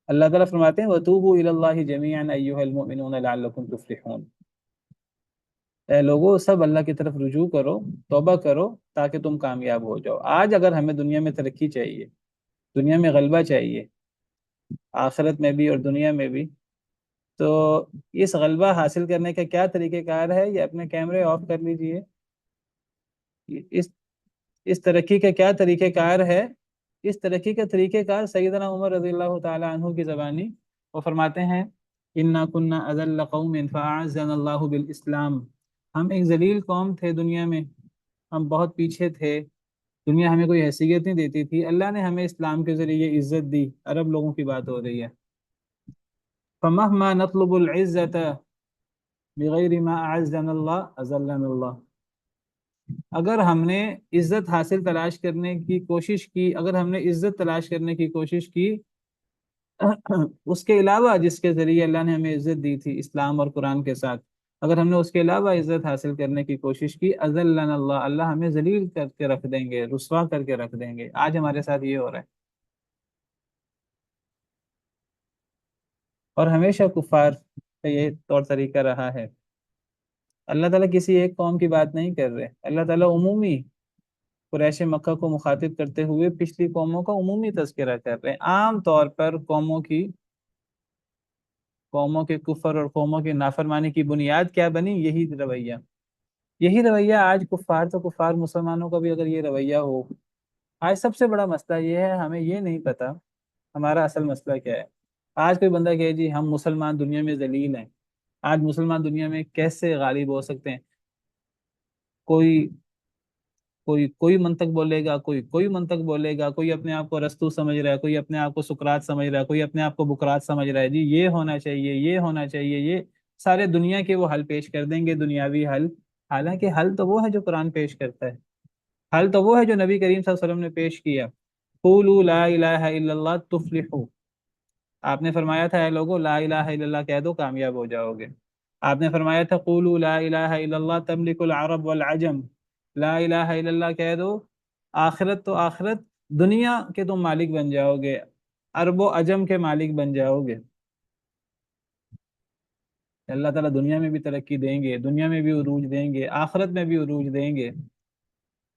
اللہ تعالیٰ فرماتے ہیں وَتُوبُوا إِلَى اللَّهِ جَمِيعًا أَيُّهَا الْمُؤْمِنُونَ لَعَلَّكُمْ تُفْلِحُونَ، اے لوگوں سب اللہ کی طرف رجوع کرو، توبہ کرو تاکہ تم کامیاب ہو جاؤ۔ آج اگر ہمیں دنیا میں ترقی چاہیے، دنیا میں غلبہ چاہیے، آخرت میں بھی اور دنیا میں بھی، تو اس غلبہ حاصل کرنے کا کیا طریقہ کار ہے؟ یہ اپنے کیمرے آف کر لیجئے، اس اس ترقی کا کیا طریقہ کار ہے؟ اس ترقی کا طریقہ کار سیدنا عمر رضی اللہ تعالی عنہ کی زبانی، وہ فرماتے ہیں اِنَّا كُنَّا أَذَلَّ قَوْمٍ فَأَعَزَّنَا اللَّهُ بِالْإِسْلَامِ، ہم ایک ذلیل قوم تھے دنیا میں، ہم بہت پیچھے تھے، دنیا ہمیں کوئی حیثیت نہیں دیتی تھی، اللہ نے ہمیں اسلام کے ذریعے عزت دی، عرب لوگوں کی بات ہو رہی ہے۔ فَمَهْمَا نَطْلُبُ الْعِزَّةَ بِغَيْرِ مَا أَعَزَّنَا اللَّهُ أَذَلَّنَا اللَّهُ، اگر ہم نے عزت حاصل تلاش کرنے کی کوشش کی، اگر ہم نے عزت تلاش کرنے کی کوشش کی اس کے علاوہ جس کے ذریعے اللہ نے ہمیں عزت دی تھی اسلام اور قرآن کے ساتھ، اگر ہم نے اس کے علاوہ عزت حاصل کرنے کی کوشش کی، اذلنا اللہ، اللہ ہمیں ذلیل کر کے رکھ دیں گے، رسوا کر کے رکھ دیں گے۔ آج ہمارے ساتھ یہ ہو رہا ہے، اور ہمیشہ کفار کا یہ طور طریقہ رہا ہے۔ اللہ تعالیٰ کسی ایک قوم کی بات نہیں کر رہے، اللہ تعالیٰ عمومی قریش مکہ کو مخاطب کرتے ہوئے پچھلی قوموں کا عمومی تذکرہ کر رہے ہیں۔ عام طور پر قوموں کے کفر اور قوموں کی نافرمانی کی بنیاد کیا بنی؟ یہی رویہ آج کفار تو کفار، مسلمانوں کا بھی اگر یہ رویہ ہو۔ آج سب سے بڑا مسئلہ یہ ہے، ہمیں یہ نہیں پتا ہمارا اصل مسئلہ کیا ہے۔ آج کوئی بندہ کہے جی ہم مسلمان دنیا میں ذلیل ہیں، آج مسلمان دنیا میں کیسے غالب ہو سکتے ہیں؟ کوئی منطق بولے گا، کوئی منطق بولے گا، کوئی اپنے آپ کو ارسطو سمجھ رہا ہے، کوئی اپنے آپ کو سقراط سمجھ رہا ہے، کوئی اپنے آپ کو بقراط سمجھ رہا ہے، جی یہ ہونا چاہیے، یہ ہونا چاہیے، یہ سارے دنیا کے وہ حل پیش کر دیں گے، دنیاوی حل۔ حالانکہ حل تو وہ ہے جو قرآن پیش کرتا ہے، حل تو وہ ہے جو نبی کریم صلی اللہ علیہ وسلم نے پیش کیا۔ قولوا لا الہ الا اللہ تفلحوا، آپ نے فرمایا تھا اے لوگو لا الہ الا اللہ کہہ دو کامیاب ہو جاؤ گے۔ آپ نے فرمایا تھا قولوا لا الہ الا اللہ تملک العرب والعجم، لا الہ الا اللہ کہہ دو، آخرت تو آخرت، دنیا کے تم مالک بن جاؤ گے، عرب و عجم کے مالک بن جاؤ گے۔ اللہ تعالیٰ دنیا میں بھی ترقی دیں گے، دنیا میں بھی عروج دیں گے، آخرت میں بھی عروج دیں گے۔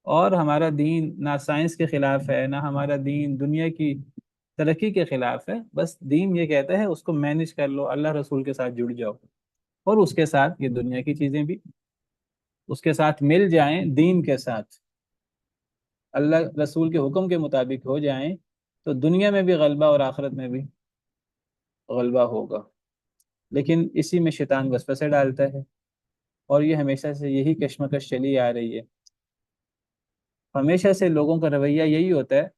اور ہمارا دین نہ سائنس کے خلاف ہے، نہ ہمارا دین دنیا کی ترقی کے خلاف ہے، بس دین یہ کہتا ہے اس کو مینج کر لو، اللہ رسول کے ساتھ جڑ جاؤ، اور اس کے ساتھ یہ دنیا کی چیزیں بھی اس کے ساتھ مل جائیں، دین کے ساتھ اللہ رسول کے حکم کے مطابق ہو جائیں، تو دنیا میں بھی غلبہ اور آخرت میں بھی غلبہ ہوگا۔ لیکن اسی میں شیطان وسوسے ڈالتا ہے، اور یہ ہمیشہ سے یہی کشمکش چلی آ رہی ہے، ہمیشہ سے لوگوں کا رویہ یہی ہوتا ہے،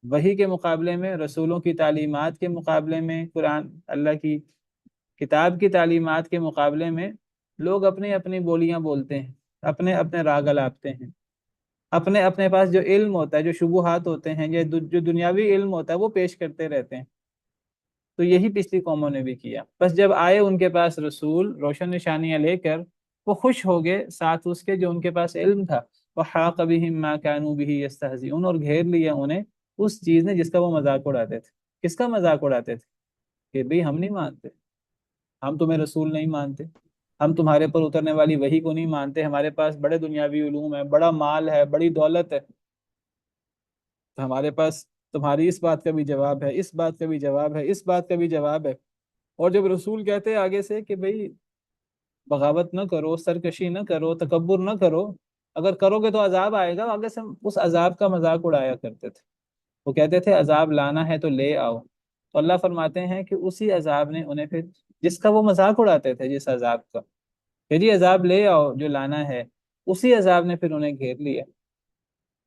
وحی کے مقابلے میں، رسولوں کی تعلیمات کے مقابلے میں، قرآن اللہ کی کتاب کی تعلیمات کے مقابلے میں، لوگ اپنی اپنی بولیاں بولتے ہیں، اپنے اپنے راگ الاپتے ہیں، اپنے اپنے پاس جو علم ہوتا ہے، جو شبہات ہوتے ہیں، یا جو دنیاوی علم ہوتا ہے، وہ پیش کرتے رہتے ہیں۔ تو یہی پچھلی قوموں نے بھی کیا، بس جب آئے ان کے پاس رسول روشن نشانیاں لے کر، وہ خوش ہو گئے ساتھ اس کے جو ان کے پاس علم تھا۔ وَحَاقَ بِهِم مَا كَانُوا بِهِ يَسْتَهْزِئُونَ، اور گھیر لیا انہیں اس چیز نے جس کا وہ مذاق اڑاتے تھے۔ کس کا مذاق اڑاتے تھے؟ کہ بھئی ہم نہیں مانتے، ہم تمہیں رسول نہیں مانتے، ہم تمہارے پر اترنے والی وحی کو نہیں مانتے، ہمارے پاس بڑے دنیاوی علوم ہے، بڑا مال ہے، بڑی دولت ہے، تو ہمارے پاس تمہاری اس بات کا بھی جواب ہے، اس بات کا بھی جواب ہے، اس بات کا بھی جواب ہے۔ اور جب رسول کہتے ہیں آگے سے کہ بھئی بغاوت نہ کرو، سرکشی نہ کرو، تکبر نہ کرو، اگر کرو گے تو عذاب آئے گا، آگے سے اس عذاب کا مذاق اڑایا کرتے تھے۔ وہ کہتے تھے عذاب لانا ہے تو لے آؤ، تو اللہ فرماتے ہیں کہ اسی عذاب نے انہیں پھر، جس کا وہ مذاق اڑاتے تھے، جس عذاب کا کہ جی عذاب لے آؤ جو لانا ہے، اسی عذاب نے پھر انہیں گھیر لیا۔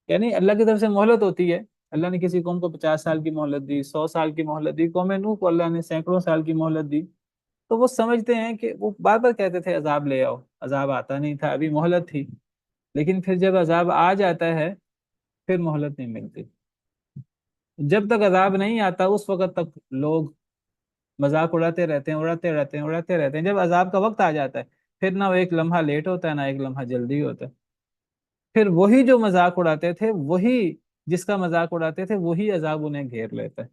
یعنی اللہ کی طرف سے مہلت ہوتی ہے۔ اللہ نے کسی قوم کو 50 سال کی مہلت دی، 100 سال کی مہلت دی، قوم نوح کو اللہ نے سینکڑوں سال کی مہلت دی۔ تو وہ سمجھتے ہیں کہ وہ بار بار کہتے تھے عذاب لے آؤ، عذاب آتا نہیں تھا، ابھی مہلت تھی، لیکن پھر جب عذاب آ جاتا ہے پھر مہلت نہیں ملتی۔ جب تک عذاب نہیں آتا اس وقت تک لوگ مذاق اڑاتے رہتے ہیں، اڑاتے رہتے ہیں، اڑاتے رہتے ہیں۔ جب عذاب کا وقت آ جاتا ہے پھر نہ وہ ایک لمحہ لیٹ ہوتا ہے، نہ ایک لمحہ جلدی ہوتا ہے، پھر وہی جو مذاق اڑاتے تھے، وہی جس کا مذاق اڑاتے تھے، وہی عذاب انہیں گھیر لیتا ہے۔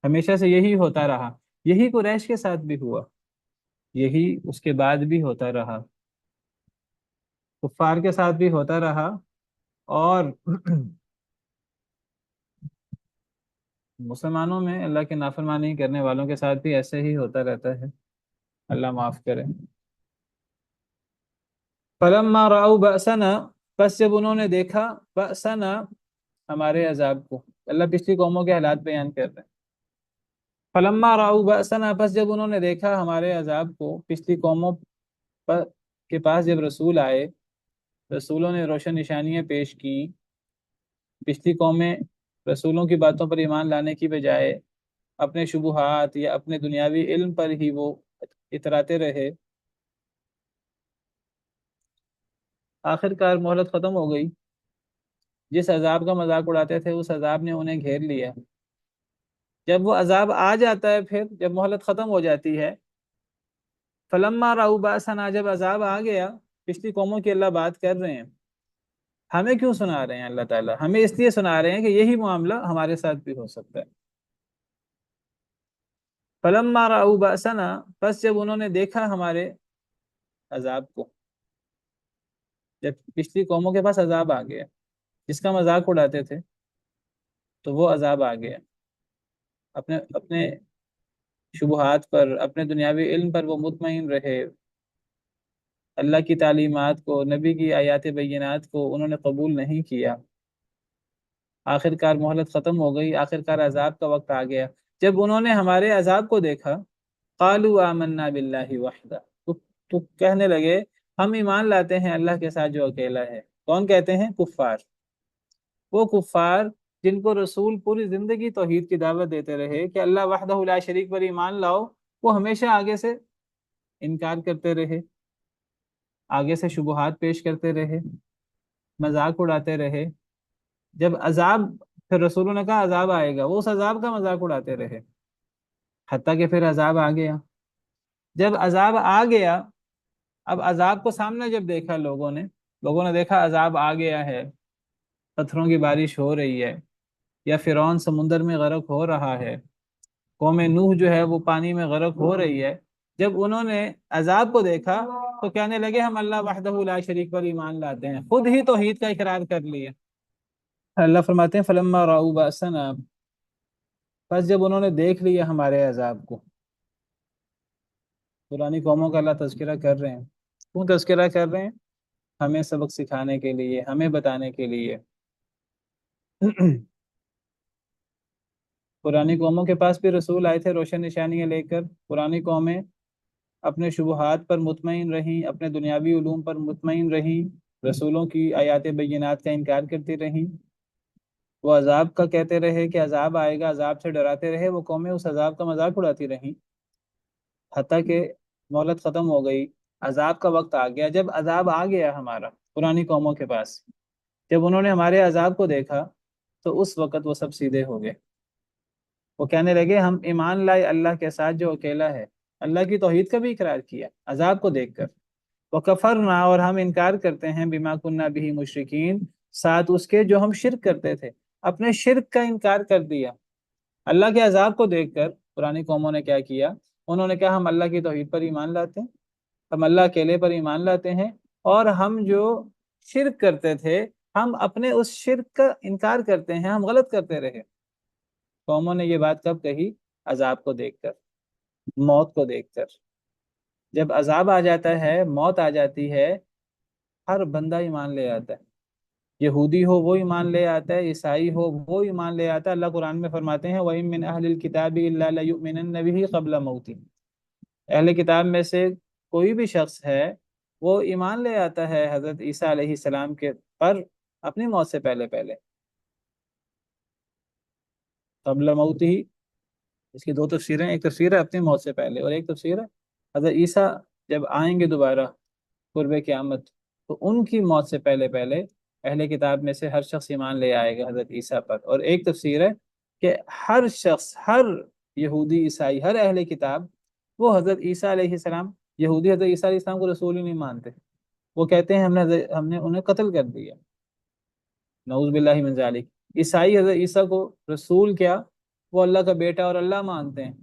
ہمیشہ سے یہی ہوتا رہا، یہی قریش کے ساتھ بھی ہوا، یہی اس کے بعد بھی ہوتا رہا، کفار کے ساتھ بھی ہوتا رہا، اور مسلمانوں میں اللہ کے نافرمانی کرنے والوں کے ساتھ بھی ایسے ہی ہوتا رہتا ہے۔ اللہ معاف کرے۔ فلما رأوا بأسنا، بس جب انہوں نے دیکھا بأسنا، ہمارے عذاب کو، اللہ پچھلی قوموں کے حالات بیان کر رہے ہیں۔ فلما رأوا بأسنا، بس جب انہوں نے دیکھا ہمارے عذاب کو، پچھلی قوموں کے پاس جب رسول آئے، رسولوں نے روشن نشانیاں پیش کی، پچھلی قومیں رسولوں کی باتوں پر ایمان لانے کی بجائے اپنے شبہات یا اپنے دنیاوی علم پر ہی وہ اتراتے رہے، آخر کار مہلت ختم ہو گئی۔ جس عذاب کا مذاق اڑاتے تھے اس عذاب نے انہیں گھیر لیا۔ جب وہ عذاب آ جاتا ہے، پھر جب مہلت ختم ہو جاتی ہے، فلما رأوا بأسنا، جب عذاب آ گیا، پچھلی قوموں کی اللہ بات کر رہے ہیں۔ ہمیں کیوں سنا رہے ہیں اللہ تعالیٰ؟ ہمیں اس لیے سنا رہے ہیں کہ یہی معاملہ ہمارے ساتھ بھی ہو سکتا ہے۔ فلما رأوا بأسنا، بس جب انہوں نے دیکھا ہمارے عذاب کو، جب پچھلی قوموں کے پاس عذاب آ گیا جس کا مذاق اڑاتے تھے، تو وہ عذاب آ گیا، اپنے اپنے شبہات پر، اپنے دنیاوی علم پر وہ مطمئن رہے، اللہ کی تعلیمات کو، نبی کی آیات بینات کو انہوں نے قبول نہیں کیا، آخر کار مہلت ختم ہو گئی، آخر کار عذاب کا وقت آ گیا۔ جب انہوں نے ہمارے عذاب کو دیکھا، قالوا آمنا باللہ وحدہ، تو کہنے لگے ہم ایمان لاتے ہیں اللہ کے ساتھ جو اکیلا ہے۔ کون کہتے ہیں؟ کفار، وہ کفار جن کو رسول پوری زندگی توحید کی دعوت دیتے رہے کہ اللہ وحدہ لا شریک پر ایمان لاؤ، وہ ہمیشہ آگے سے انکار کرتے رہے، آگے سے شبہات پیش کرتے رہے، مذاق اڑاتے رہے۔ جب عذاب، پھر رسولوں نے کہا عذاب آئے گا، وہ اس عذاب کا مذاق اڑاتے رہے، حتیٰ کہ پھر عذاب آ گیا۔ جب عذاب آ گیا، اب عذاب کو سامنے جب دیکھا لوگوں نے دیکھا عذاب آ گیا ہے، پتھروں کی بارش ہو رہی ہے، یا فرعون سمندر میں غرق ہو رہا ہے، قوم نوح جو ہے وہ پانی میں غرق ہو رہی ہے، جب انہوں نے عذاب کو دیکھا تو کہنے لگے ہم اللہ وحدہ لا شریک پر ایمان لاتے ہیں، خود ہی توحید کا اقرار کر لیا۔ اللہ فرماتے ہیں فلما رأوا بأسنا، بس جب انہوں نے دیکھ لیا ہمارے عذاب کو، پرانی قوموں کا اللہ تذکرہ کر رہے ہیں۔ کیوں تذکرہ کر رہے ہیں؟ ہمیں سبق سکھانے کے لیے، ہمیں بتانے کے لیے۔ پرانی قوموں کے پاس بھی رسول آئے تھے روشن نشانیاں لے کر، پرانی قومیں اپنے شبہات پر مطمئن رہیں، اپنے دنیاوی علوم پر مطمئن رہیں، رسولوں کی آیات بینات کا انکار کرتی رہیں، وہ عذاب کا کہتے رہے کہ عذاب آئے گا، عذاب سے ڈراتے رہے، وہ قومیں اس عذاب کا مذاق اڑاتی رہیں، حتیٰ کہ مہلت ختم ہو گئی، عذاب کا وقت آ گیا۔ جب عذاب آ گیا ہمارا پرانی قوموں کے پاس، جب انہوں نے ہمارے عذاب کو دیکھا تو اس وقت وہ سب سیدھے ہو گئے، وہ کہنے لگے ہم ایمان لائے اللہ کے ساتھ جو اکیلا ہے، اللہ کی توحید کا بھی اقرار کیا عذاب کو دیکھ کر، وَكَفَرْنَا اور ہم انکار کرتے ہیں بِمَا كُنَّا بِهِ مُشْرِكِينَ ساتھ اس کے جو ہم شرک کرتے تھے، اپنے شرک کا انکار کر دیا۔ اللہ کے عذاب کو دیکھ کر پرانی قوموں نے کیا کیا؟ انہوں نے کہا ہم اللہ کی توحید پر ایمان لاتے ہیں، ہم اللہ اکیلے پر ایمان لاتے ہیں، اور ہم جو شرک کرتے تھے ہم اپنے اس شرک کا انکار کرتے ہیں، ہم غلط کرتے رہے۔ قوموں نے یہ بات کب کہی؟ عذاب کو دیکھ کر، موت کو دیکھ کر۔ جب عذاب آ جاتا ہے، موت آ جاتی ہے، ہر بندہ ایمان لے آتا ہے، یہودی ہو وہ ایمان لے آتا ہے، عیسائی ہو وہ ایمان لے آتا ہے۔ اللہ قرآن میں فرماتے ہیں وَإِن مِّنْ أَهْلِ الْكِتَابِ إِلَّا لَيُؤْمِنَنَّ بِهِ قَبْلَ مَوْتِهِ، اہل کتاب میں سے کوئی بھی شخص ہے وہ ایمان لے آتا ہے حضرت عیسیٰ علیہ السلام کے پر اپنی موت سے پہلے پہلے، قبل موت ہی۔ اس کی دو تفسیریں، ایک تفسیر ہے اپنی موت سے پہلے، اور ایک تفسیر ہے حضرت عیسیٰ جب آئیں گے دوبارہ قرب قیامت تو ان کی موت سے پہلے پہلے اہل کتاب میں سے ہر شخص ایمان لے آئے گا حضرت عیسیٰ پر۔ اور ایک تفسیر ہے کہ ہر شخص، ہر یہودی عیسائی، ہر اہل کتاب وہ حضرت عیسیٰ علیہ السلام، یہودی حضرت عیسیٰ علیہ السلام کو رسول ہی نہیں مانتے، وہ کہتے ہیں ہم نے انہیں قتل کر دیا، نعوذ باللہ من ذالک۔ عیسائی حضرت عیسیٰ کو رسول کیا، وہ اللہ کا بیٹا اور اللہ مانتے ہیں،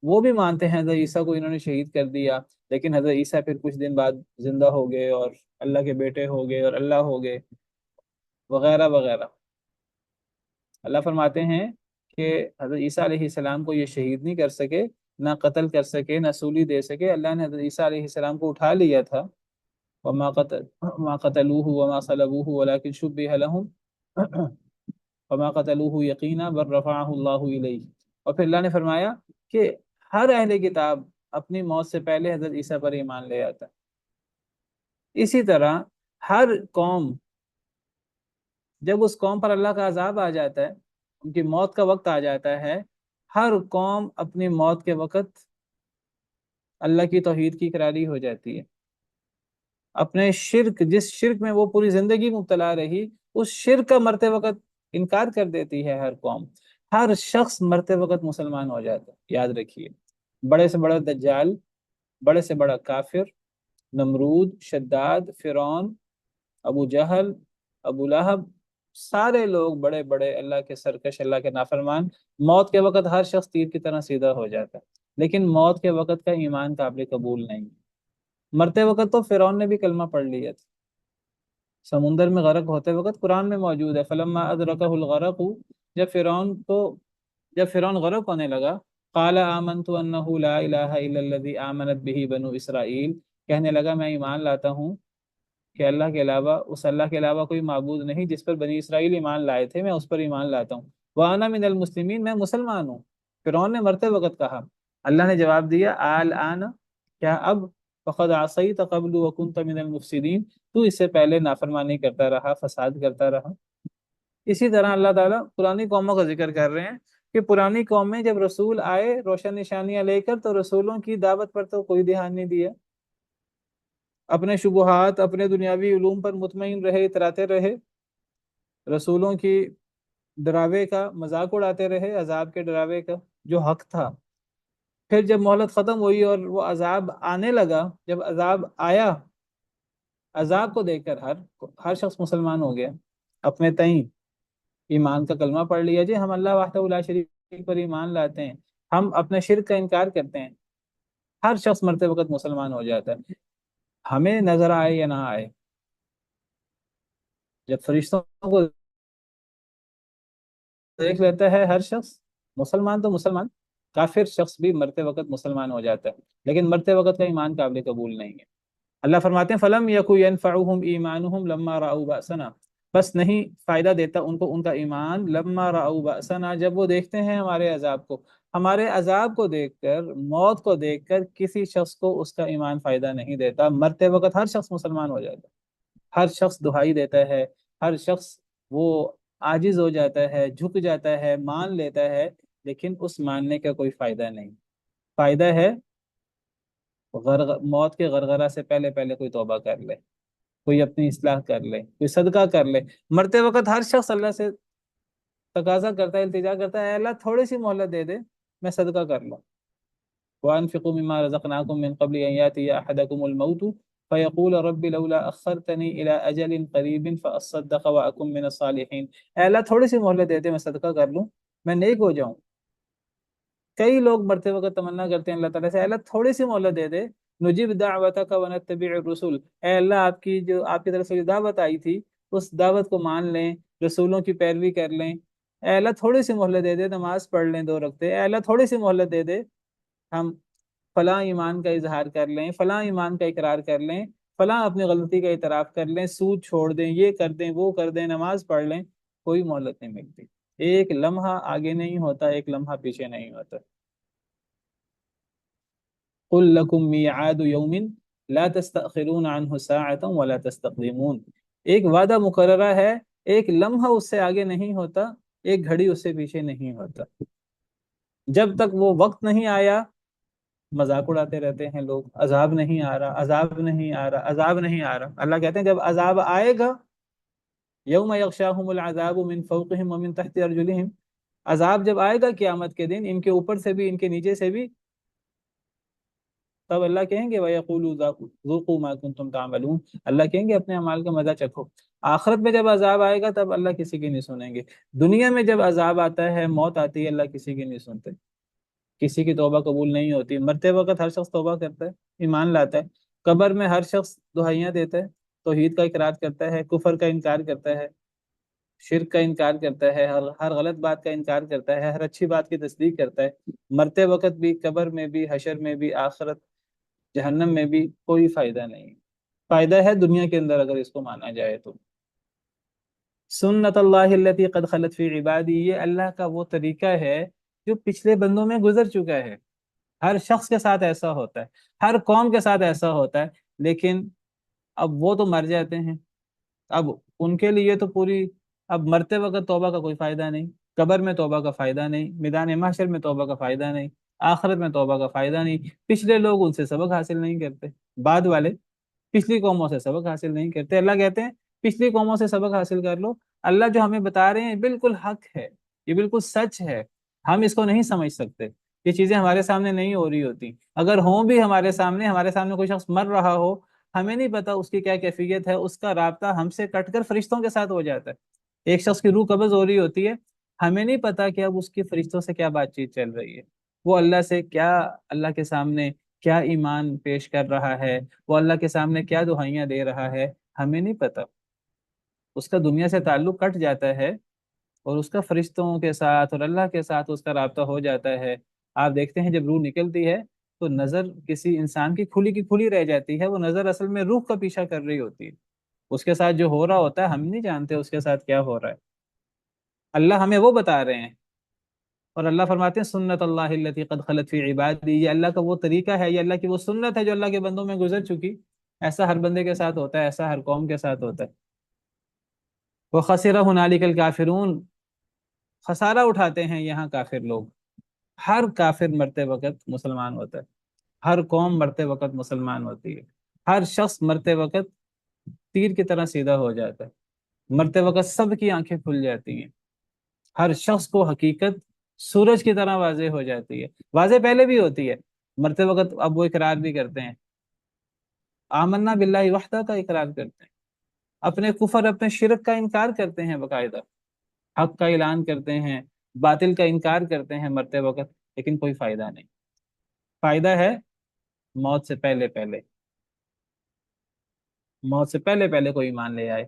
وہ بھی مانتے ہیں حضرت عیسیٰ کو انہوں نے شہید کر دیا، لیکن حضرت عیسیٰ پھر کچھ دن بعد زندہ ہو گئے اور اللہ کے بیٹے ہو گئے اور اللہ ہو گئے، وغیرہ وغیرہ۔ اللہ فرماتے ہیں کہ حضرت عیسیٰ علیہ السلام کو یہ شہید نہیں کر سکے، نہ قتل کر سکے، نہ سولی دے سکے۔ اللہ نے حضرت عیسیٰ علیہ السلام کو اٹھا لیا تھا، وما قتلوه وما صلبوه ولكن شبه لهم وما قتلوه یقینا بل رفعه اللہ الیہ۔ اور پھر اللہ نے فرمایا کہ ہر اہل کتاب اپنی موت سے پہلے حضرت عیسیٰ پر ایمان لے آتا ہے۔ اسی طرح ہر قوم، جب اس قوم پر اللہ کا عذاب آ جاتا ہے، ان کی موت کا وقت آ جاتا ہے، ہر قوم اپنی موت کے وقت اللہ کی توحید کی اقراری ہو جاتی ہے، اپنے شرک، جس شرک میں وہ پوری زندگی مبتلا رہی، اس شرک کا مرتے وقت انکار کر دیتی ہے ہر قوم۔ ہر شخص مرتے وقت مسلمان ہو جاتا ہے، یاد رکھیے، بڑے سے بڑا دجال، بڑے سے بڑا کافر، نمرود، شداد، فرعون، ابو جہل، ابو لہب، سارے لوگ بڑے بڑے اللہ کے سرکش، اللہ کے نافرمان، موت کے وقت ہر شخص تیر کی طرح سیدھا ہو جاتا ہے، لیکن موت کے وقت کا ایمان قابل قبول نہیں۔ مرتے وقت تو فرعون نے بھی کلمہ پڑھ لیا تھا، سمندر میں غرق ہوتے وقت، قرآن میں موجود ہے فلما ادرکہ الغرق، جب فرعون غرق ہونے لگا، قال آمنت انہ لا الہ الا الذی آمنت بہ بنو اسرائیل، کہنے لگا میں ایمان لاتا ہوں کہ اللہ کے علاوہ، اس اللہ کے علاوہ کوئی معبود نہیں جس پر بنی اسرائیل ایمان لائے تھے، میں اس پر ایمان لاتا ہوں، وَأَنَا مِنَ الْمُسْلِمِينَ میں مسلمان ہوں۔ فرعون نے مرتے وقت کہا، اللہ نے جواب دیا الآن، کیا اب، فقد عصیت قبل وکنت من المفسدین، تو اس سے پہلے نافرمانی کرتا رہا، فساد کرتا رہا۔ اسی طرح اللہ تعالیٰ پرانی قوموں کا ذکر کر رہے ہیں کہ پرانی قومیں جب رسول آئے روشن نشانیاں لے کر، تو رسولوں کی دعوت پر تو کوئی دھیان نہیں دیا، اپنے شبہات، اپنے دنیاوی علوم پر مطمئن رہے، اتراتے رہے، رسولوں کی ڈراوے کا مذاق اڑاتے رہے، عذاب کے ڈراوے کا جو حق تھا۔ پھر جب مہلت ختم ہوئی اور وہ عذاب آنے لگا، جب عذاب آیا، عذاب کو دیکھ کر ہر شخص مسلمان ہو گیا، اپنے تئیں ایمان کا کلمہ پڑھ لیا، جی ہم اللہ وحدہ لا شریک پر ایمان لاتے ہیں، ہم اپنے شرک کا انکار کرتے ہیں، ہر شخص مرتے وقت مسلمان ہو جاتا ہے، ہمیں نظر آئے یا نہ آئے۔ جب فرشتوں کو دیکھ لیتا ہے ہر شخص، مسلمان تو مسلمان، کافر شخص بھی مرتے وقت مسلمان ہو جاتا ہے، لیکن مرتے وقت کا ایمان قابل قبول نہیں ہے۔ اللہ فرماتے ہیں فَلَمْ يَكُ يَنْفَعُهُمْ إِيمَانُهُمْ لَمَّا رَأَوْا بَأْسَنَا، بس نہیں فائدہ دیتا ان کو ان کا ایمان، لَمَّا رَأَوْا بَأْسَنَا، جب وہ دیکھتے ہیں ہمارے عذاب کو، ہمارے عذاب کو دیکھ کر، موت کو دیکھ کر کسی شخص کو اس کا ایمان فائدہ نہیں دیتا، مرتے وقت ہر شخص مسلمان ہو جاتا ہے، ہر شخص دہائی دیتا ہے، ہر شخص وہ عاجز ہو جاتا ہے، جھک جاتا ہے، مان لیتا ہے، لیکن اس ماننے کا کوئی فائدہ نہیں۔ فائدہ ہے موت کے غرغرہ سے پہلے پہلے کوئی توبہ کر لے، کوئی اپنی اصلاح کر لے، کوئی صدقہ کر لے۔ مرتے وقت ہر شخص اللہ سے تقاضا کرتا ہے، التجا کرتا ہے، اے اللہ تھوڑی سی مہلت دے دے، میں صدقہ کر لوں۔ وَأَنفِقُوا مِمَّا رَزَقْنَاكُم مِّن قَبْلِ أَن يَأْتِيَ أَحَدَكُمُ الْمَوْتُ فَيَقُولَ رَبِّ لَوْلَا أَخَّرْتَنِي إِلَىٰ أَجَلٍ قَرِيبٍ فَأَصَّدَّقَ وَأَكُن مِّنَ الصَّالِحِينَ۔ اے اللہ تھوڑی سی مہلت دے دے، میں صدقہ کر لوں، میں نیک ہو جاؤں۔ کئی لوگ مرتے وقت تمنا کرتے ہیں اللہ تعالیٰ سے، اے اللہ تھوڑی سی مہلت دے دے، نجیب دعوتک ونتبع الرسل، اے اللہ آپ کی جو آپ کی طرف سے جو دعوت آئی تھی اس دعوت کو مان لیں، رسولوں کی پیروی کر لیں۔ اے اللہ تھوڑی سی مہلت دے دے، نماز پڑھ لیں 2 رکعتیں، اے اللہ تھوڑی سی مہلت دے دے، ہم فلاں ایمان کا اظہار کر لیں، فلاں ایمان کا اقرار کر لیں، فلاں اپنی غلطی کا اعتراف کر لیں، سود چھوڑ دیں، یہ کر دیں، وہ کر دیں، نماز پڑھ لیں۔ کوئی مہلت نہیں ملتی، ایک لمحہ آگے نہیں ہوتا، ایک لمحہ پیچھے نہیں ہوتا۔ قل لکم میعاد یوم لا تستأخرون عنہ ساعتا ولا تستقدمون، ایک وعدہ مقررہ ہے، ایک لمحہ اس سے آگے نہیں ہوتا، ایک گھڑی اس سے پیچھے نہیں ہوتا۔ جب تک وہ وقت نہیں آیا مذاق اڑاتے رہتے ہیں لوگ، عذاب نہیں آ رہا، عذاب نہیں آ رہا، عذاب نہیں آ رہا۔ اللہ کہتے ہیں جب عذاب آئے گا، یوم یغشاہم العذاب من فوقہم ومن تحت ارجلہم، عذاب جب آئے گا قیامت کے دن، ان کے اوپر سے بھی ان کے نیچے سے بھی، تب اللہ کہیں گے وَيَقُولُوا ذُوقُوا مَا كُنتُمْ تَعْمَلُونَ، اللہ کہیں گے اپنے اعمال کا مزہ چکھو۔ آخرت میں جب عذاب آئے گا تب اللہ کسی کی نہیں سنیں گے۔ دنیا میں جب عذاب آتا ہے، موت آتی ہے، اللہ کسی کی نہیں سنتے، کسی کی توبہ قبول نہیں ہوتی۔ مرتے وقت ہر شخص توبہ کرتا ہے، ایمان لاتا ہے، قبر میں ہر شخص دہائیاں دیتا ہے، توحید کا اقرار کرتا ہے، کفر کا انکار کرتا ہے، شرک کا انکار کرتا ہے، ہر غلط بات کا انکار کرتا ہے، ہر اچھی بات کی تصدیق کرتا ہے۔ مرتے وقت بھی، قبر میں بھی، حشر میں بھی، آخرت جہنم میں بھی کوئی فائدہ نہیں۔ فائدہ ہے دنیا کے اندر اگر اس کو مانا جائے تو۔ سنت اللہ التی قد خلت فی عبادی، یہ اللہ کا وہ طریقہ ہے جو پچھلے بندوں میں گزر چکا ہے۔ ہر شخص کے ساتھ ایسا ہوتا ہے، ہر قوم کے ساتھ ایسا ہوتا ہے، لیکن اب وہ تو مر جاتے ہیں، اب ان کے لیے تو پوری، اب مرتے وقت توبہ کا کوئی فائدہ نہیں، قبر میں توبہ کا فائدہ نہیں، میدان محشر میں توبہ کا فائدہ نہیں، آخرت میں توبہ کا فائدہ نہیں۔ پچھلے لوگ ان سے سبق حاصل نہیں کرتے، بعد والے پچھلی قوموں سے سبق حاصل نہیں کرتے۔ اللہ کہتے ہیں پچھلی قوموں سے سبق حاصل کر لو، اللہ جو ہمیں بتا رہے ہیں بالکل حق ہے، یہ بالکل سچ ہے، ہم اس کو نہیں سمجھ سکتے، یہ چیزیں ہمارے سامنے نہیں ہو رہی ہوتی، اگر ہوں بھی ہمارے سامنے کوئی شخص مر رہا ہو، ہمیں نہیں پتا اس کی کیا کیفیت ہے، اس کا رابطہ ہم سے کٹ کر فرشتوں کے ساتھ ہو جاتا ہے۔ ایک شخص کی روح قبض ہو رہی ہوتی ہے، ہمیں نہیں پتا کہ اب اس کی فرشتوں سے کیا بات چیت چل رہی ہے، وہ اللہ سے کیا، اللہ کے سامنے کیا ایمان پیش کر رہا ہے، وہ اللہ کے سامنے کیا دہائیاں دے رہا ہے، ہمیں نہیں پتا۔ اس کا دنیا سے تعلق کٹ جاتا ہے اور اس کا فرشتوں کے ساتھ اور اللہ کے ساتھ اس کا رابطہ ہو جاتا ہے۔ آپ دیکھتے ہیں جب روح نکلتی ہے تو نظر کسی انسان کی کھلی رہ جاتی ہے، وہ نظر اصل میں روح کا پیچھا کر رہی ہوتی ہے، اس کے ساتھ جو ہو رہا ہوتا ہے ہم نہیں جانتے اس کے ساتھ کیا ہو رہا ہے، اللہ ہمیں وہ بتا رہے ہیں۔ اور اللہ فرماتے ہیں سنت اللہ التی قد خلت فی عبادی، یہ اللہ کا وہ طریقہ ہے، یہ اللہ کی وہ سنت ہے جو اللہ کے بندوں میں گزر چکی، ایسا ہر بندے کے ساتھ ہوتا ہے، ایسا ہر قوم کے ساتھ ہوتا ہے۔ وَخَسِرَ هُنَالِكَ الْكَافِرُونَ، خسارہ اٹھاتے ہیں یہاں کافر لوگ۔ ہر کافر مرتے وقت مسلمان ہوتا ہے، ہر قوم مرتے وقت مسلمان ہوتی ہے، ہر شخص مرتے وقت تیر کی طرح سیدھا ہو جاتا ہے، مرتے وقت سب کی آنکھیں کھل جاتی ہیں، ہر شخص کو حقیقت سورج کی طرح واضح ہو جاتی ہے، واضح پہلے بھی ہوتی ہے، مرتے وقت اب وہ اقرار بھی کرتے ہیں، آمنا باللہ وحدہ کا اقرار کرتے ہیں، اپنے کفر اپنے شرک کا انکار کرتے ہیں، باقاعدہ حق کا اعلان کرتے ہیں، باطل کا انکار کرتے ہیں مرتے وقت، لیکن کوئی فائدہ نہیں۔ فائدہ ہے موت سے پہلے پہلے، موت سے پہلے پہلے کوئی ایمان لے آئے۔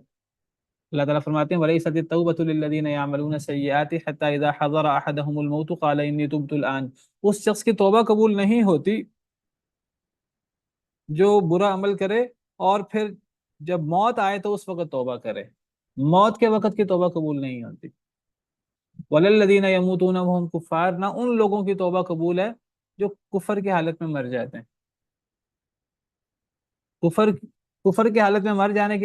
اللہ تعالیٰ فرماتے ہیں وَلَيْسَتِ التَّوْبَةُ لِلَّذِينَ يَعْمَلُونَ السَّيِّئَاتِ حَتَّى إِذَا حَضَرَ أَحَدَهُمُ الْمَوْتُ قَالَ إِنِّي تُبْتُ الْآنَ، اس شخص کی توبہ قبول نہیں ہوتی جو برا عمل کرے اور پھر جب موت آئے تو اس وقت توبہ کرے، موت کے وقت کی توبہ قبول نہیں ہوتی۔ وَلَلَّذِينَ يَمُوتُونَ وَهُمْ كُفَّارٌ، نہ ان لوگوں کی توبہ قبول ہے جو کفر کی حالت میں مر جاتے ہیں، کفر کفر کی حالت میں مر جانے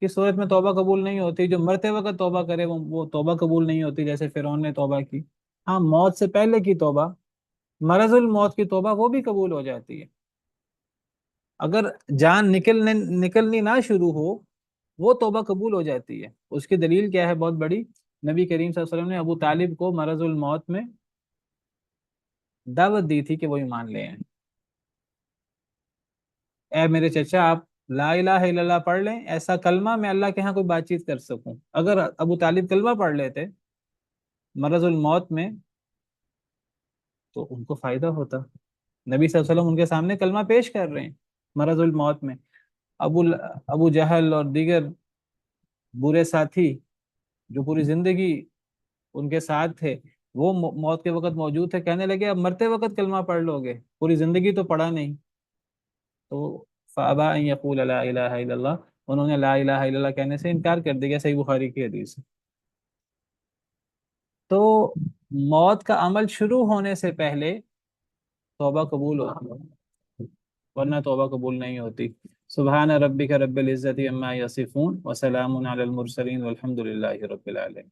کی صورت میں توبہ قبول نہیں ہوتی، جو مرتے وقت توبہ کرے وہ توبہ قبول نہیں ہوتی، جیسے فرعون نے توبہ کی۔ ہاں موت سے پہلے کی توبہ، مرض الموت کی توبہ وہ بھی قبول ہو جاتی ہے۔ اگر جان نکلنی نہ شروع ہو وہ توبہ قبول ہو جاتی ہے. اس کی دلیل کیا ہے بہت بڑی؟ نبی کریم صلی اللہ علیہ وسلم نے ابو طالب کو مرض الموت میں دعوت دی تھی کہ وہ ایمان لے آئیں. اے میرے چچا آپ لا الہ الا اللہ پڑھ لیں، ایسا کلمہ میں اللہ کے ہاں کوئی بات چیت کر سکوں. اگر ابو طالب کلمہ پڑھ لیتے مرض الموت میں تو ان کو فائدہ ہوتا. نبی صلی اللہ علیہ وسلم ان کے سامنے کلمہ پیش کر رہے ہیں مرض الموت میں. ابو جہل اور دیگر برے ساتھی جو پوری زندگی ان کے ساتھ تھے وہ موت کے وقت موجود تھے، کہنے لگے اب مرتے وقت کلمہ پڑھ لو گے، پوری زندگی تو پڑھا نہیں. تو فابا ان یقول لا الہ الا اللہ، انہوں نے لا الہ الا اللہ کہنے سے انکار کر دیا. صحیح بخاری کی حدیث ہے. تو موت کا عمل شروع ہونے سے پہلے توبہ قبول ہوتی ہے، ورنہ توبہ قبول نہیں ہوتی. سبحان ربک رب العزت عما یصفون وسلام علی المرسلین والحمد للہ رب العالمین.